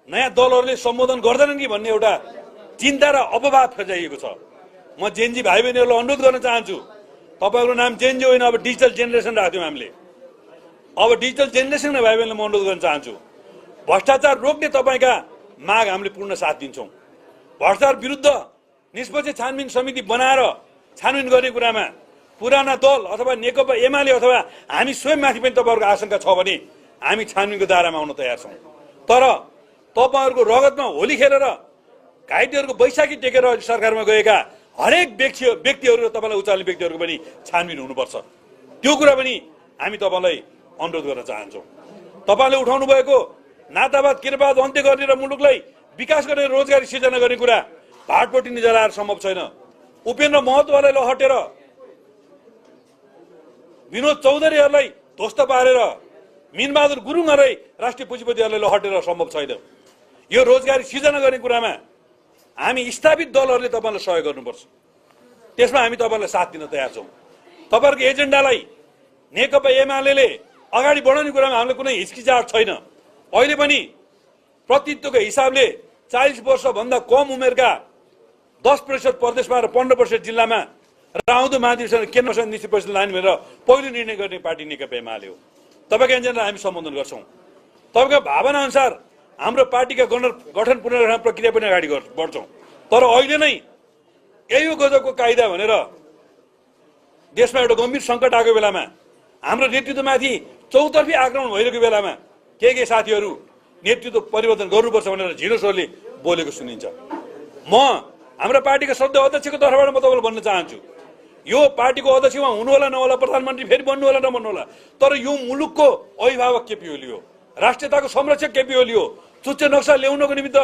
नयाँ दलहरूले सम्बोधन गर्दैनन् कि भन्ने एउटा चिन्ता र अपवाद फैलाइएको छ। म जेएनजी भाइ बहिनीहरूलाई अनुरोध गर्न चाहन्छु, तपाईँको नाम जेएनजी होइन, अब डिजिटल जेनेरेसन राख्थ्यौँ हामीले। अब डिजिटल जेनेरेसनका भाइ बहिनीलाई म अनुरोध गर्न चाहन्छु, भ्रष्टाचार रोक्ने तपाईँका माग हामीले पूर्ण साथ दिन्छौँ। भ्रष्टाचार विरुद्ध निष्पक्ष छानबिन समिति बनाएर छानबिन गर्ने कुरामा पुराना दल अथवा नेकपा एमाले अथवा हामी स्वयंमाथि पनि तपाईँहरूको आशंका छ भने हामी छानबिनको दायरामा आउन तयार छौँ। तर तपाईँहरूको रगतमा होली खेलेर घाइतेहरूको बैशाखी टेकेर सरकारमा गएका हरेक व्यक्तिहरू र तपाईँलाई उचाल्ने व्यक्तिहरूको पनि छानबिन हुनुपर्छ। त्यो कुरा पनि हामी तपाईँलाई अनुरोध गर्न चाहन्छौँ। तपाईँले उठाउनु भएको नातावाद किरावाद अन्त्य गर्ने र मुलुकलाई विकास गर्ने रोजगारी सिर्जना गर्ने कुरा भाटपट्टि निजलाएर सम्भव छैन। उपेन्द्र महतोलाई लहटेर विनोद चौधरीहरूलाई ध्वस्त पारेर मिनबहादुर गुरुङहरूलाई राष्ट्रिय पुँजीपतिहरूलाई लहटेर सम्भव छैन। यो रोजगारी सिर्जना गर्ने कुरामा हामी स्थापित दलहरूले तपाईँलाई सहयोग गर्नुपर्छ। त्यसमा हामी तपाईँलाई साथ दिन तयार छौँ। तपाईँहरूको एजेन्डालाई नेकपा एमाले अगाडि बढाउने कुरामा हामीलाई कुनै हिचकिचाहट छैन। अहिले पनि प्रतित्वको हिसाबले 40 वर्षभन्दा कम उमेरका 10% प्रदेशमा र 15% जिल्लामा र आउँदो महाधिवेशन केन्द्रसँग निश्चित परिषद लाने भनेर पहिलो निर्णय गर्ने पार्टी नेकपा एमाले हो। तपाईँको एजेन्डा हामी सम्बोधन गर्छौँ। तपाईँको भावना अनुसार हाम्रो पार्टीका गठन पुनर्गठन प्रक्रिया पनि अगाडि बढ्छौँ। तर अहिले नै यही हो गजबको कायदा भनेर देशमा एउटा गम्भीर सङ्कट आएको बेलामा, हाम्रो नेतृत्वमाथि चौतर्फी आक्रमण भइरहेको बेलामा के साथीहरू नेतृत्व परिवर्तन गर्नुपर्छ भनेर झिनो स्वरले बोलेको सुनिन्छ। म हाम्रो पार्टीका सदस्य अध्यक्षको तर्फबाट म तपाईँलाई भन्न चाहन्छु, यो पार्टीको अध्यक्षमा हुनुहोला नहोला, प्रधानमन्त्री फेरि बन्नुहोला नबन्नुहोला, तर यो मुलुकको अभिभावक केपी ओली हो, राष्ट्रियताको संरक्षक केपी ओली हो। चुच्चे नक्सा ल्याउनको निमित्त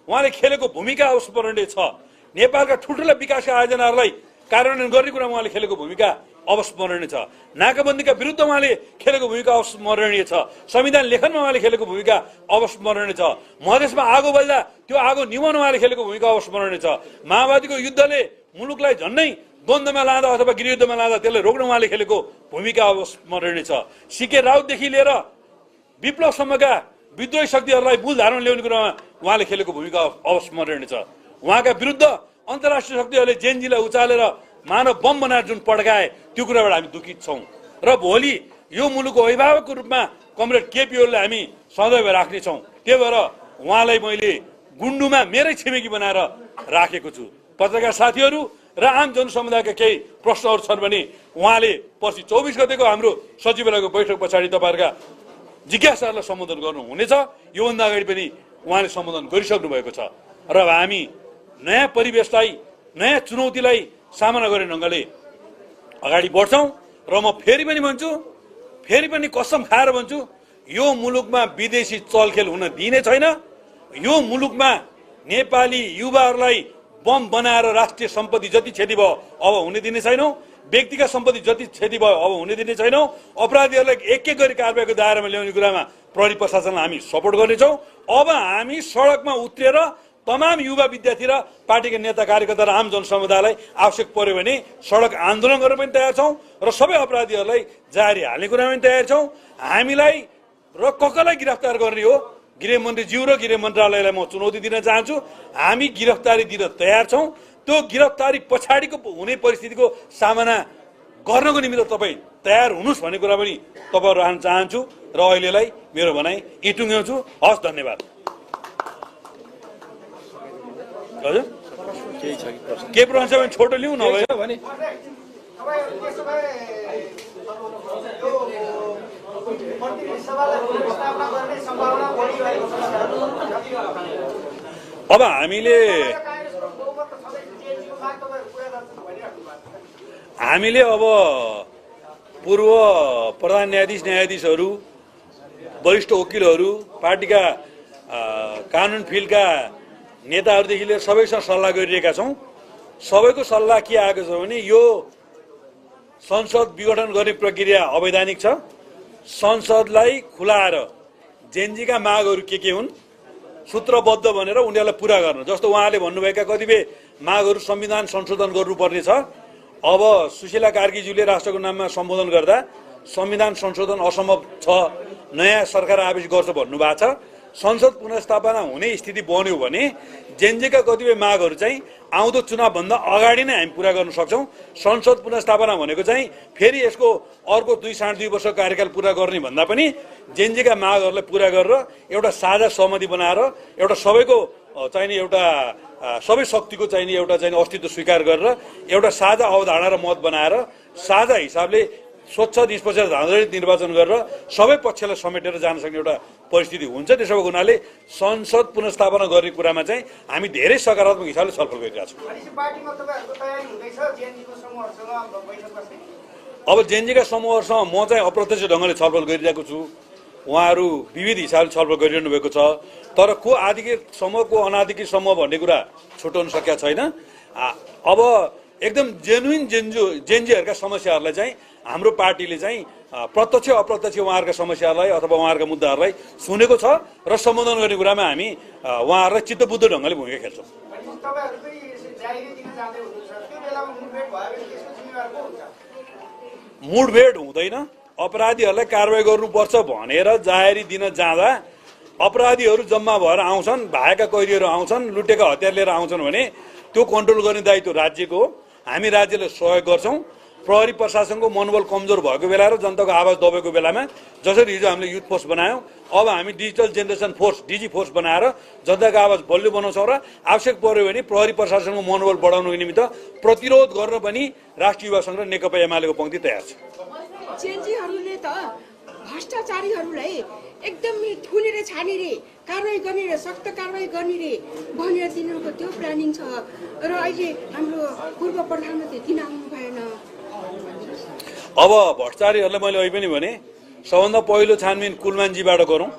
उहाँले खेलेको भूमिका अविस्मरणीय छ। नेपालका ठुल्ठुला विकासका आयोजनाहरूलाई कार्यान्वयन गर्ने कुरामा उहाँले खेलेको भूमिका अविस्मरणीय छ। नाकाबन्दीका विरुद्ध उहाँले खेलेको भूमिका अविस्मरणीय छ। संविधान लेखनमा उहाँले खेलेको भूमिका अविस्मरणीय छ। मधेसमा आगो बल्दा त्यो आगो निभाउन उहाँले खेलेको भूमिका अविस्मरणीय छ। माओवादीको युद्धले मुलुकलाई झन्नै द्वन्द्वमा लाँदा अथवा गृहयुद्धमा लाँदा त्यसलाई रोक्न उहाँले खेलेको भूमिका अविस्मरणीय छ। सीके राउतदेखि लिएर विप्लवसम्मका विद्रोही शक्तिहरूलाई मूल धारणा ल्याउने कुरामा उहाँले खेलेको भूमिका अविस्मरणीय छ। उहाँका विरुद्ध अन्तर्राष्ट्रिय शक्तिहरूले जेएनजीलाई उचालेर मानव बम बनाएर जुन पड्काए त्यो कुराबाट हामी दुखित छौँ र भोलि यो मुलुकको अभिभावकको रूपमा कमरेड केपी ओलीलाई हामी सदैव राख्नेछौँ। त्यही भएर उहाँलाई मैले गुन्डुमा मेरै छिमेकी बनाएर राखेको छु। पत्रकार साथीहरू र आम जनसमुदायका केही प्रश्नहरू छन् भने उहाँले पछि 24 गतेको हाम्रो सचिवालयको बैठक पछाडि तपाईँहरूका जिज्ञासाहरूलाई सम्बोधन गर्नुहुनेछ। योभन्दा अगाडि पनि उहाँले सम्बोधन गरिसक्नु भएको छ र हामी नयाँ परिवेशलाई, नयाँ चुनौतीलाई सामना गर्ने ढङ्गले अगाडि बढ्छौँ। र म फेरि पनि भन्छु, फेरि पनि कसम खाएर भन्छु, यो मुलुकमा विदेशी चलखेल हुन दिइने छैन। यो मुलुकमा नेपाली युवाहरूलाई बम बनाएर राष्ट्रिय सम्पत्ति जति क्षति भयो अब हुने दिने छैनौँ, व्यक्तिगत सम्पत्ति जति क्षति भयो अब हुने दिने छैनौँ, अपराधीहरूलाई एक एक गरी कारबाहीको दायरामा ल्याउने कुरामा प्रहरी प्रशासनलाई हामी सपोर्ट गर्नेछौँ। अब हामी सडकमा उत्रेर तमाम युवा विद्यार्थी र पार्टीका नेता कार्यकर्ता र आम जनसमुदायलाई आवश्यक पर्यो भने सडक आन्दोलन गर्न पनि तयार छौँ र सबै अपराधीहरूलाई जारी हाल्ने कुरामा पनि तयार छौँ। हामीलाई र कसलाई गिरफ्तार गर्ने हो गृहमन्त्रीज्यू र गृह मन्त्रालयलाई म चुनौती दिन चाहन्छु। हामी गिरफ्तारी दिन तयार छौँ। त्यो गिरफ्तारी पछाडिको हुने परिस्थितिको सामना गर्नको निमित्त तपाईँ तयार हुनुहोस् भन्ने कुरा पनि तपाईँहरू राख्न चाहन्छु र अहिलेलाई मेरो भनाइ यहीँ टुङ्ग्याउँछु। हस्, धन्यवाद। हजुर के प्रश्न छ भने छोटो लिउँ नभए भने अब हामीले अब पूर्व प्रधान न्यायाधीशहरू, वरिष्ठ वकिलहरू, पार्टीका कानुन फिल्डका नेताहरूदेखि लिएर सबैसँग सल्लाह गरिरहेका छौँ। सबैको सल्लाह के आएको छ भने यो संसद विघटन गर्ने प्रक्रिया अवैधानिक छ। संसदलाई खुलाएर जेनजीका मागहरू के हुन् सूत्रबद्ध भनेर उनीहरूलाई पुरा गर्न, जस्तो उहाँले भन्नुभएका कतिपय मागहरू संविधान संशोधन गर्नुपर्ने छ। अब सुशीला कार्कीज्यूले राष्ट्रको नाममा सम्बोधन गर्दा संविधान संशोधन असम्भव छ, नयाँ सरकार आवेश गर्छ भन्नुभएको छ। संसद पुनर्स्थापना हुने स्थिति बन्यो भने जेनजीका कतिपय मागहरू चाहिँ आउँदो चुनावभन्दा अगाडि नै हामी पुरा गर्न सक्छौँ। संसद पुनर्स्थापना भनेको चाहिँ फेरि यसको अर्को 2-2.5 वर्ष कार्यकाल पुरा गर्ने भन्दा पनि जेनजीका मागहरूलाई पुरा गरेर एउटा साझा सहमति बनाएर एउटा सबैको चाहिने एउटा सबै शक्तिको चाहिने एउटा चाहिँ अस्तित्व स्वीकार गरेर एउटा साझा अवधारणा र मत बनाएर साझा हिसाबले स्वच्छ निष्पक्ष धाँधली निर्वाचन गरेर सबै पक्षलाई समेटेर जान सक्ने एउटा परिस्थिति हुन्छ। त्यसो भएको हुनाले संसद पुनर्स्थापना गर्ने कुरामा चाहिँ हामी धेरै सकारात्मक हिसाबले छलफल गरिरहेका छौँ। अब जेनजीका समूहहरूसँग म चाहिँ अप्रत्यक्ष ढङ्गले छलफल गरिरहेको छु। उहाँहरू विविध हिसाबले छलफल गरिरहनु भएको छ, तर को आधिकृत समूह को अनाधिकृत समूह भन्ने कुरा छुट्याउन सकेका छैन। अब एकदम जेन्युइन जेनजीहरूका समस्याहरूलाई चाहिँ हाम्रो पार्टीले चाहिँ प्रत्यक्ष अप्रत्यक्ष उहाँहरूका समस्याहरूलाई अथवा उहाँहरूका मुद्दाहरूलाई सुनेको छ र सम्बोधन गर्ने कुरामा हामी उहाँहरूलाई चित्तबुद्ध ढङ्गले भूमिका खेल्छौँ। मुठभेड हुँदैन। अपराधीहरूलाई कारवाही गर्नुपर्छ भनेर जाहेरी दिन जाँदा अपराधीहरू जम्मा भएर आउँछन्, भागेका कैदीहरू आउँछन्, लुटेका हतियार लिएर आउँछन् भने त्यो कन्ट्रोल गर्ने दायित्व राज्यको हो। हामी राज्यलाई सहयोग गर्छौँ। प्रहरी प्रशासनको मनोबल कमजोर भएको बेला र जनताको आवाज दबेको बेलामा जसरी हिजो हामीले युथ फोर्स बनायौँ, अब हामी digital generation force digi force बनाएर जनताको आवाज बलियो बनाउँछौँ र आवश्यक पर्यो भने प्रहरी प्रशासनको मनोबल बढाउनको निमित्त प्रतिरोध गर्न पनि राष्ट्रिय युवा सङ्घ र नेकपा एमालेको पङ्क्ति तयार छ। जेनजीहरूले त भ्रष्टाचारीहरूलाई एकदम थुनेर छानेर कारवाही गर्ने रे सख्त कारवाही गर्ने रे भनेर तिनीहरूको त्यो प्लानिङ छ र अहिले हाम्रो पूर्व प्रधानमन्त्री किन आउनु भएन? अब भ्रष्टाचारीहरूलाई मैले अहिले पनि भने सबभन्दा पहिलो छानबिन कुलमानजीबाट गरौँ।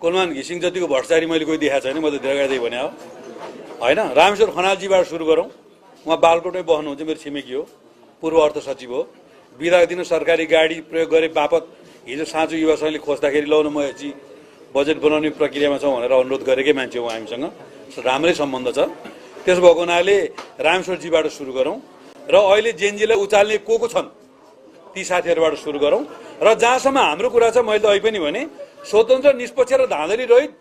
कुलमान घिसिङ जतिको भ्रष्टाचारी मैले कोही देखाएको छैन, म त धेरै भने हो होइन। रामेश्वर खनालजीबाट सुरु गरौँ। उहाँ बालकोटमै बस्नुहुन्छ, मेरो छिमेकी हो, पूर्व अर्थ सचिव हो। बिदा दिन सरकारी गाडी प्रयोग गरे बापत हिजो साँचो युवा सङ्घले खोज्दाखेरि लौ न म यति बजेट बनाउने प्रक्रियामा छौँ भनेर अनुरोध गरेकै मान्छे हो हामीसँग, राम्रै सम्बन्ध छ। त्यसो भएको हुनाले रामेश्वरजीबाट सुरु गरौँ र अहिले जेनजीलाई उचाल्ने को छन् ती साथीहरूबाट सुरु गरौँ र जहाँसम्म हाम्रो कुरा छ मैले त अहिले पनि भने स्वतन्त्र निष्पक्ष र धाँधली रहित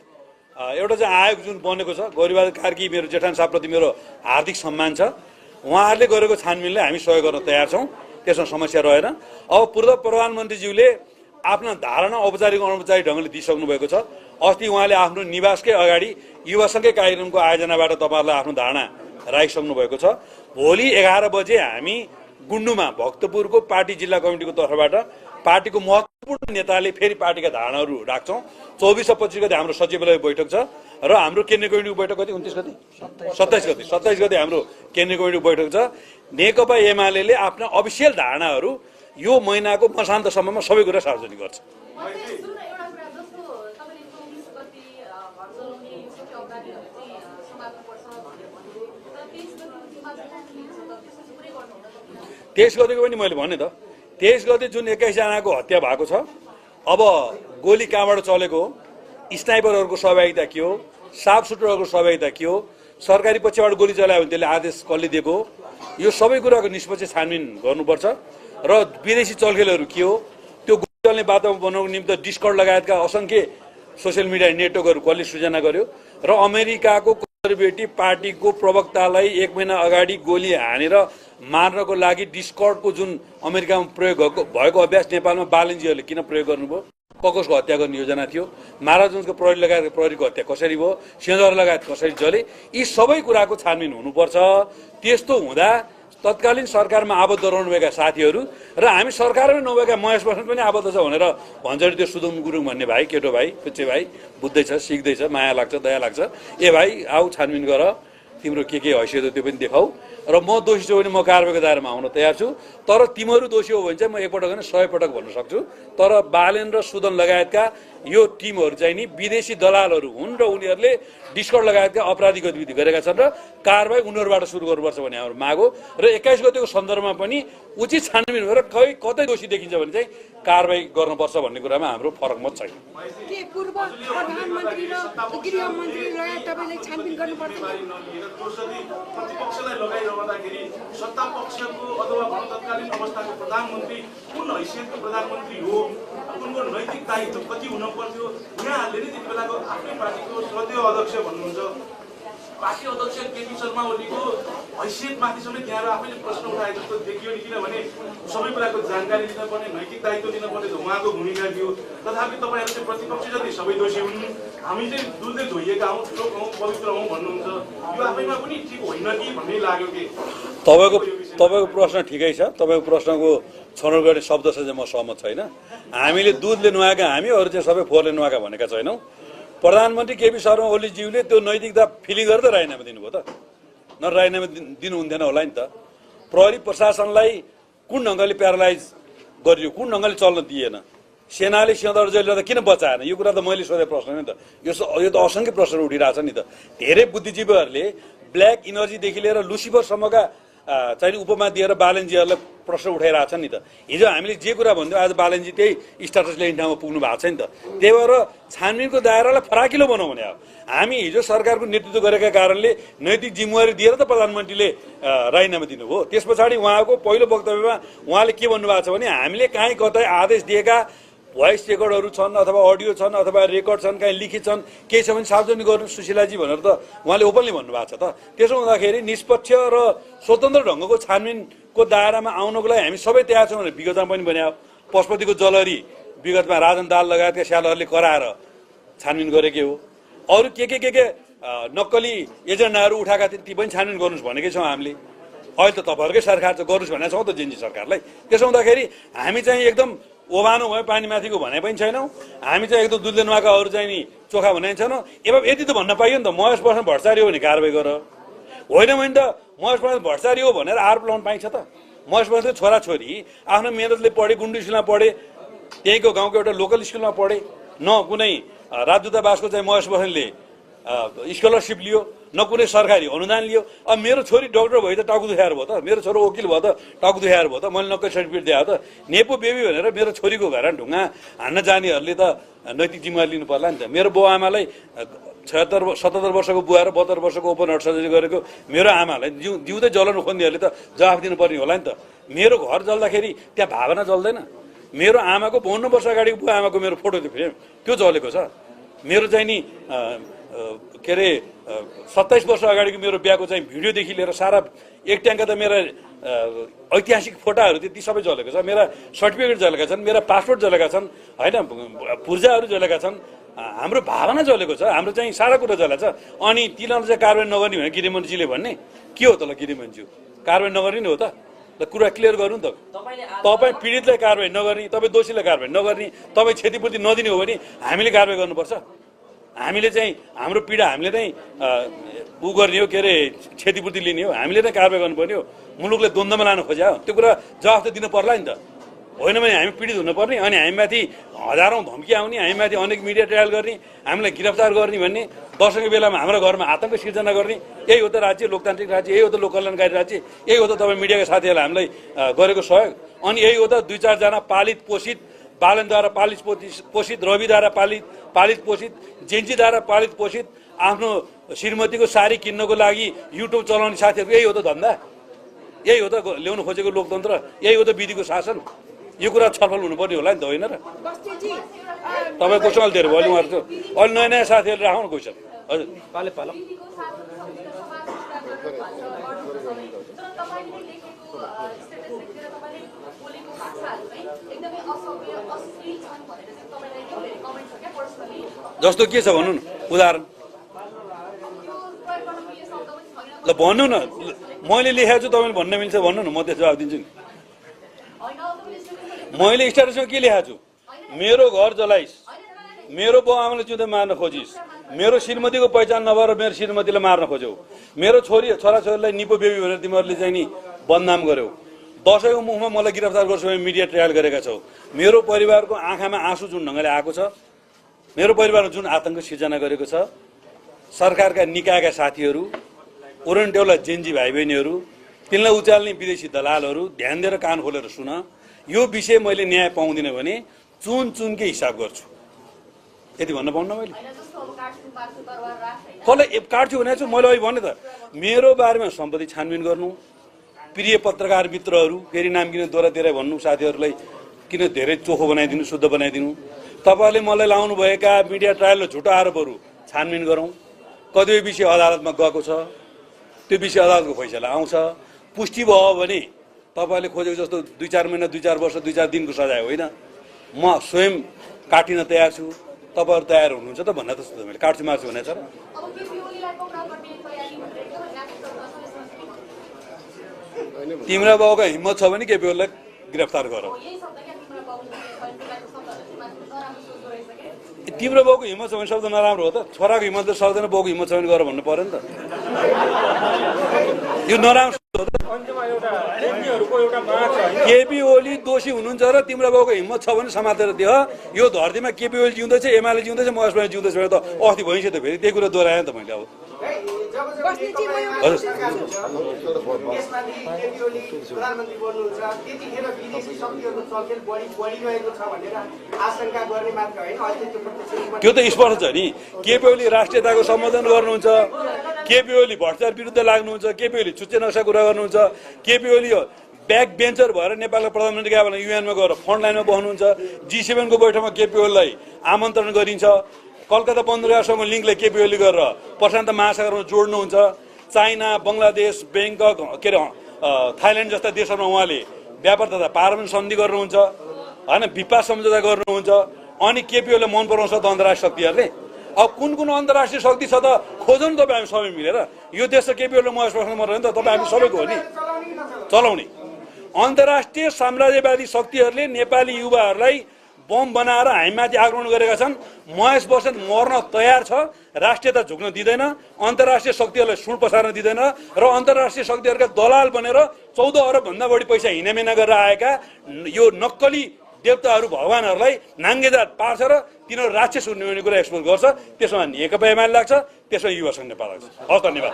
एउटा चाहिँ आयोग जुन बनेको छ, गौरीबहादुर कार्की मेरो जेठान साहबप्रति मेरो हार्दिक सम्मान छ। उहाँहरूले गरेको छानबिनले हामी सहयोग गर्न तयार छौँ, त्यसमा समस्या रहेन। अब पूर्व प्रधानमन्त्रीज्यूले आफ्ना धारणा औपचारिक अनौपचारिक ढङ्गले दिइसक्नु भएको छ। अस्ति उहाँले आफ्नो निवासकै अगाडि युवा सङ्घकै कार्यक्रमको आयोजनाबाट तपाईँहरूलाई आफ्नो धारणा राखिसक्नु भएको छ। भोलि 11 बजे हामी गुन्डुमा भक्तपुरको पार्टी जिल्ला कमिटीको तर्फबाट पार्टीको महत्त्वपूर्ण नेताले फेरि पार्टीका धारणाहरू राख्छौँ। 24 र 25 गते हाम्रो सचिवालय बैठक छ र हाम्रो केन्द्रीय कमिटीको बैठक कति 29 गते 27 गते हाम्रो केन्द्रीय कमिटीको बैठक छ। नेकपा एमाले आफ्ना अफिसियल धारणाहरू यो महिनाको मसान्तसम्ममा सबै कुरा सार्वजनिक गर्छ। 23 गतेको पनि मैले भने त 23 गते जुन 21 जनाको हत्या भएको छ अब गोली कहाँबाट चलेको हो स्नाइपरहरूको सहभागिता के हो साफ सुटरहरूको सहभागिता के हो सरकारी पक्षबाट गोली चलायो भने त्यसले आदेश कसले दिएको हो यो सबै कुराको निष्पक्ष छानबिन गर्नुपर्छ र विदेशी चलखेलहरू के हो त्यो गोली चल्ने वातावरण बनाउनको निम्ति डिस्कर्ड लगायतका असंख्य सोसियल मिडिया नेटवर्कहरू कसले सृजना गर्यो र अमेरिकाको कन्जर्भेटिभ पार्टीको प्रवक्तालाई 1 महिना अगाडि गोली हानेर मार्नको लागि डिस्कर्डको जुन अमेरिकामा प्रयोग भएको अभ्यास नेपालमा बालनजीहरूले किन प्रयोग गर्नुभयो कसको हत्या गर्ने योजना थियो महाराजगञ्जको प्रहरी लगायत प्रहरीको हत्या कसरी भयो सिंहदरबार लगायत कसरी चले यी सबै कुराको छानबिन हुनुपर्छ त्यस्तो हुँदा तत्कालीन सरकारमा आबद्ध रहनुभएका साथीहरू र हामी सरकारमै नभएका महेश बस्नेत पनि आबद्ध छ भनेर भन्छ त्यो सुदम गुरुङ भन्ने भाइ केटो भाइ पुच्चे भाइ बुझ्दैछ सिक्दैछ माया लाग्छ दया लाग्छ ए भाइ आऊ छानबिन गर तिम्रो के हैसियत हो त्यो पनि देखाऊ र म दोषी छु भने म कारबाहीको दायरामा आउन तयार छु तर तिमीहरू दोषी हो भने चाहिँ म एकपटक होइन 100 पटक भन्न सक्छु तर बालेन र सुदन लगायतका यो टिमहरू चाहिँ नि विदेशी दलालहरू हुन् र उनीहरूले डिस्कर्ड लगायतका अपराधी गतिविधि गरेका छन् र कारबाही उनीहरूबाट सुरु गर्नुपर्छ भन्ने हाम्रो माग हो र 21 गतेको सन्दर्भमा पनि उचित छानबिन गरेर कतै दोषी देखिन्छ भने चाहिँ कारबाही गर्नुपर्छ भन्ने कुरामा हाम्रो फरक मत छैन के पूर्व प्रधानमन्त्री र गृहमन्त्री लगायत तपाईले छानबिन गर्नुपर्छ प्रतिपक्षलाई लगाइरहँदाखेरि सत्ता पक्षको अथवा तत्कालीन अवस्थाको प्रधानमन्त्री कुन हैसियतको प्रधानमन्त्री हो उनको नैतिक दायित्व कति हुन पर्थ्यो यहाँहरूले नै त्यति बेलाको आफ्नै पार्टीको श्रद्धेय अध्यक्ष भन्नुहुन्छ पार्टी अध्यक्ष केपी शर्मा ओलीको हैसियतमाथि समेत यहाँ आफैले प्रश्न उठाए जस्तो देखियो नि किनभने सबै कुराको जानकारी लिनुपर्ने नैतिक दायित्व लिनुपर्ने त उहाँको भूमिका थियो तथापि तपाईँहरू चाहिँ प्रतिपक्ष जति सबै दोषी हुन् हामी चाहिँ दुधले धोइएका हौँ ठुलो हौँ पवित्र हौँ भन्नुहुन्छ यो आफैमा पनि ठिक होइन कि भन्ने लाग्यो कि तपाईको प्रश्न ठिकै छ तपाईको प्रश्नको छनौट गर्ने शब्द चाहिँ म सहमत छैन हामीले दुधले नुहाएका हामी अरू चाहिँ सबै फोहोरले नुहाएका भनेका छैनौँ प्रधानमन्त्री केपी शर्मा ओलीज्यूले त्यो नैतिकता फिलिङ गरेर त राजीनामा दिनुभयो त न राजीनामा दिनु हुन्थेन होला नि त प्रहरी प्रशासनलाई कुन ढङ्गले प्यारालाइज गरियो कुन ढङ्गले चल्न दिएन सेनाले सिंहदरबार जेल ल्याउँदा किन बचाएन यो कुरा त मैले सोधेको प्रश्न नि त यो त असंख्य प्रश्नहरू उठिरहेछ नि त धेरै बुद्धिजीवीहरूले ब्ल्याक इनर्जीदेखि लिएर लुसिफरसम्मका चाहिँ उपमा दिएर बालनजीहरूलाई प्रश्न उठाइरहेछन् नि त हिजो हामीले जे कुरा भन्थ्यौँ आज बालनजी त्यही स्ट्याटस ल्याउने ठाउँमा पुग्नु भएको छ नि त त्यही भएर छानबिनको दायरालाई फराकिलो बनाऊ भने हामी हिजो सरकारको नेतृत्व गरेका कारणले नैतिक जिम्मेवारी दिएर त प्रधानमन्त्रीले राजीनामा दिनुभयो त्यस पछाडि उहाँको पहिलो वक्तव्यमा उहाँले के भन्नुभएको छ भने हामीले काहीँ कतै आदेश दिएका भोइस रेकर्डहरू छन् अथवा अडियो छन् अथवा रेकर्ड छन् कहीँ लिखित छन् केही छ भने सार्वजनिक गर्नु सुशीलाजी भनेर त उहाँले ओपनली भन्नुभएको छ त त्यसो हुँदाखेरि निष्पक्ष र स्वतन्त्र ढङ्गको छानबिनको दायरामा आउनको लागि हामी सबै तयार छौँ भनेर विगतमा पनि भने पशुपतिको जलहरी विगतमा राजन दाल लगायतका स्यालहरूले कराएर छानबिन गरेकै हो अरू के नक्कली एजेन्डाहरू उठाएका थिए ती पनि छानबिन गर्नुहोस् भनेकै छौँ हामीले अहिले त तपाईँहरूकै सरकार चाहिँ गर्नुहोस् भनेको छौँ त जेएनजी सरकारलाई त्यसो हुँदाखेरि हामी चाहिँ एकदम ओभानो भयो पानीमाथिको भने पनि छैनौँ हामी चाहिँ एकदम दुधले नुहाएका अरू चाहिँ नि चोखा भने छैनौँ यति त भन्न पाइयो नि त महेश बस्नेत भट्टाचार्य हो भने कारबाही गर होइन भने त महेश बस्नेत भट्टाचार्य हो भनेर आरोप लगाउन पाइन्छ त महेश बस्नेत छोराछोरी आफ्नो मेहनतले पढे गुन्डु स्कुलमा पढे त्यहीँको गाउँको एउटा लोकल स्कुलमा पढे न कुनै राजदूतावासको चाहिँ महेश बस्नेतले स्कलरसिप लियो न कुनै सरकारी अनुदान लियो अब मेरो छोरी डक्टर भयो त टाउको दुखाएर भयो त मेरो छोरो वकिल भयो त टाउको दुखाएर भयो त मैले नक्कली सर्टिफिकेट दिए त नेपो बेबी भनेर मेरो छोरीको घरमा ढुङ्गा हान्न जानेहरूले त नैतिक जिम्मेवारी लिनु पर्ला नि त मेरो बाउ आमालाई 77 वर्षको बुवा र 72 वर्षको ओपन हार्ट सर्जरी गरेको मेरो आमालाई जिउँदै जलाउनु खोज्नेहरूले त जवाफ दिनुपर्ने होला नि त मेरो घर जल्दाखेरि त्यहाँ भावना जल्दैन मेरो आमाको 52 वर्ष अगाडिको बुवा आमाको मेरो फोटो थियो फ्रेम त्यो जलेको छ मेरो चाहिँ नि के अरे 27 वर्ष अगाडिको मेरो बिहाको चाहिँ भिडियोदेखि लिएर सारा एक ट्याङ्का त मेरा ऐतिहासिक फोटाहरू ती सबै जलेको छ मेरा सर्टिफिकेट जलेका छन् मेरा पासपोर्ट जलेका छन् होइन पूर्जाहरू जलेका छन् हाम्रो भावना जलेको छ हाम्रो चाहिँ सारा कुरा जलेको छ अनि तिनीहरू चाहिँ कारबाही नगर्ने भने गृहमन्त्रीजीले भन्ने के हो त ल गृहमन्त्री कारबाही नगर्ने नि हो त ल कुरा क्लियर गर्नु नि त तपाईँ पीडितलाई कारबाही नगर्ने तपाईँ दोषीलाई कारबाही नगर्ने तपाईँ क्षतिपूर्ति नदिने हो भने हामीले कारबाही गर्नुपर्छ हामीले चाहिँ हाम्रो पीडा हामीले नै उ गर्ने हो के अरे क्षतिपूर्ति लिने हो हामीले नै कारबाही गर्नुपर्ने हो मुलुकले द्वन्द्वमा लान खोज्या हो त्यो कुरा जवाफ त दिनु पर्ला नि त होइन भने हामी पीडित हुनुपर्ने अनि हामीमाथि हजारौँ धम्की आउने, हामीमाथि अनेक मिडिया ट्रायल गर्ने, हामीलाई गिरफ्तार गर्ने भन्ने, दर्शनको बेलामा हाम्रो घरमा आतङ्क सिर्जना गर्ने, यही हो त राज्य, लोकतान्त्रिक राज्य, यही हो त लोक कल्याणकारी राज्य, यही हो त तपाईँ मिडियाका साथीहरूले हामीलाई गरेको सहयोग। अनि यही हो त 2-4 जना पालित पोषित, बालनद्वारा पालित पोषित, रविद्वारा पालित पोषित, जेन्जीद्वारा पालित पोषित आफ्नो श्रीमतीको साडी किन्नको लागि युट्युब चलाउने साथीहरूको यही हो त धन्दा, यही हो त ल्याउनु खोजेको लोकतन्त्र, यही हो त विधिको शासन। यो कुरा छलफल हुनुपर्ने होला नि त, होइन र? तपाईँ क्वेसनल दिएर भयो उहाँहरू चाहिँ अहिले नयाँ नयाँ साथीहरू राखौँ क्वेसन। हजुर पाले पालो जस्तो के छ भन्नु न, उदाहरण ल भन्नु न, मैले लेखेको छु तपाईँले भन्न मिल्छ भन्नु न, म त्यस जवाब दिन्छु नि। मैले स्ट्याटसमा के लेखेको छु? मेरो घर जलाइस्, मेरो बाउ आमाले जिउँदै मार्न खोजिस्, मेरो श्रीमतीको पहिचान नभएर मेरो श्रीमतीलाई मार्न खोज्यौ, मेरो छोराछोरीलाई निपो बेबी भनेर तिमीहरूले चाहिँ नि बदनाम गर्यौ, दसैँको मुखमा मलाई गिरफ्तार गर्छु भने मिडिया ट्रायल गरेका छौ, मेरो परिवारको आँखामा आँसु जुन ढङ्गले आएको छ, मेरो परिवारमा जुन आतङ्क सिर्जना गरेको छ, सरकारका निकायका साथीहरू, ओरेन्टेउला जेन्जी भाइ बहिनीहरू, तिनलाई उचाल्ने विदेशी दलालहरू, ध्यान दिएर कान खोलेर सुन, यो विषय मैले न्याय पाउँदिनँ भने चुनकै हिसाब गर्छु। यति भन्न पाउन्न मैले? कसलाई काट्छु भनेको छु मैले अहिले भने त, मेरो बारेमा सम्पत्ति छानबिन गर्नु, प्रिय पत्रकार मित्रहरू, फेरि नाम किन दोहोऱ्याएर भन्नु, साथीहरूलाई किन धेरै चोखो बनाइदिनु, शुद्ध बनाइदिनु, तपाईँहरूले मलाई लाउनुभएका मिडिया ट्रायल र झुटो आरोपहरू छानबिन गरौँ। कतिपय विषय अदालतमा गएको छ, त्यो विषय अदालतको फैसला आउँछ, पुष्टि भयो भने तपाईँहरूले खोजेको जस्तो 2-4 महिना, 2-4 वर्ष, 2-4 दिनको सजाय होइन, म स्वयं काटिन तयार छु। तपाईँहरू तयार हुनुहुन्छ त भन्न त मैले काट्छु मार्छु भनेको छ र? तिम्रा बाउको हिम्मत छ भने केपी ओलीलाई गिरफ्तार गर। तिम्रो बाउको हिम्मत छ भने शब्द नराम्रो हो त? छोराको हिम्मत त सक्दैन, बाउको हिम्मत छ भने गर भन्नु पर्यो नि त। यो नराम्रो हो त? केपी ओली दोषी हुनुहुन्छ र तिम्रो बाउको हिम्मत छ भने समातेर दियो। यो धरतीमा केपी ओली जिउँदैछ, एमाले जिउँदैछ, महेश प्रधान जिउँदैछ भने त अस्ति भइसक्यो त, फेरि त्यही कुरा दोहोऱ्याएँ त मैले। अब त्यो त स्पष्ट छ नि, केपी ओली राष्ट्रियताको सम्बोधन गर्नुहुन्छ, केपी ओली भ्रष्टाचार विरुद्ध लाग्नुहुन्छ, केपी ओली चुच्चे नक्सा कुरा गर्नुहुन्छ, केपी ओली ब्याक बेन्चर भएर नेपालको प्रधानमन्त्री क्या भने युएनमा गएर फ्रन्ट लाइनमा बस्नुहुन्छ, G7 को बैठकमा केपी ओलीलाई आमन्त्रण गरिन्छ, कलकत्ता बन्दरगाहसँग लिङ्कलाई केपी ओली गरेर प्रशान्त महासागरमा जोड्नुहुन्छ, चाइना, बङ्गलादेश, ब्याङ्कक, के अरे थाइल्यान्ड जस्ता देशहरूमा उहाँले व्यापार तथा पारमाणु सन्धि गर्नुहुन्छ होइन, विपास सम्झौता गर्नुहुन्छ। अनि केपी ओलीलाई मन पराउँछ त अन्तर्राष्ट्रिय शक्तिहरूले? अब कुन अन्तर्राष्ट्रिय शक्ति छ त खोजौँ न तपाईँ हामी सबै मिलेर। यो देश त केपी ओलीलाई महेश प्रधान मर्यो भने त तपाईँ हामी सबैको हो नि चलाउने। अन्तर्राष्ट्रिय साम्राज्यवादी शक्तिहरूले नेपाली युवाहरूलाई बम बनाएर हामीमाथि आक्रमण गरेका छन्। महेश बस्नेत मर्न तयार छ, राष्ट्रियता झुक्न दिँदैन, अन्तर्राष्ट्रिय शक्तिहरूलाई सुन पसार्न दिँदैन र अन्तर्राष्ट्रिय शक्तिहरूका दलाल बनेर 14 अरबभन्दा बढी पैसा हिनामिना गरेर आएका यो नक्कली देवताहरू भगवानहरूलाई नाङ्गेजात पार्छ र तिनीहरू राक्षस हुने भन्ने कुरा एक्सपोज गर्छ। त्यसमा नेकपा एमाले लाग्छ, त्यसमा युवा सङ्घ नेपाल लाग्छ। हस्, धन्यवाद।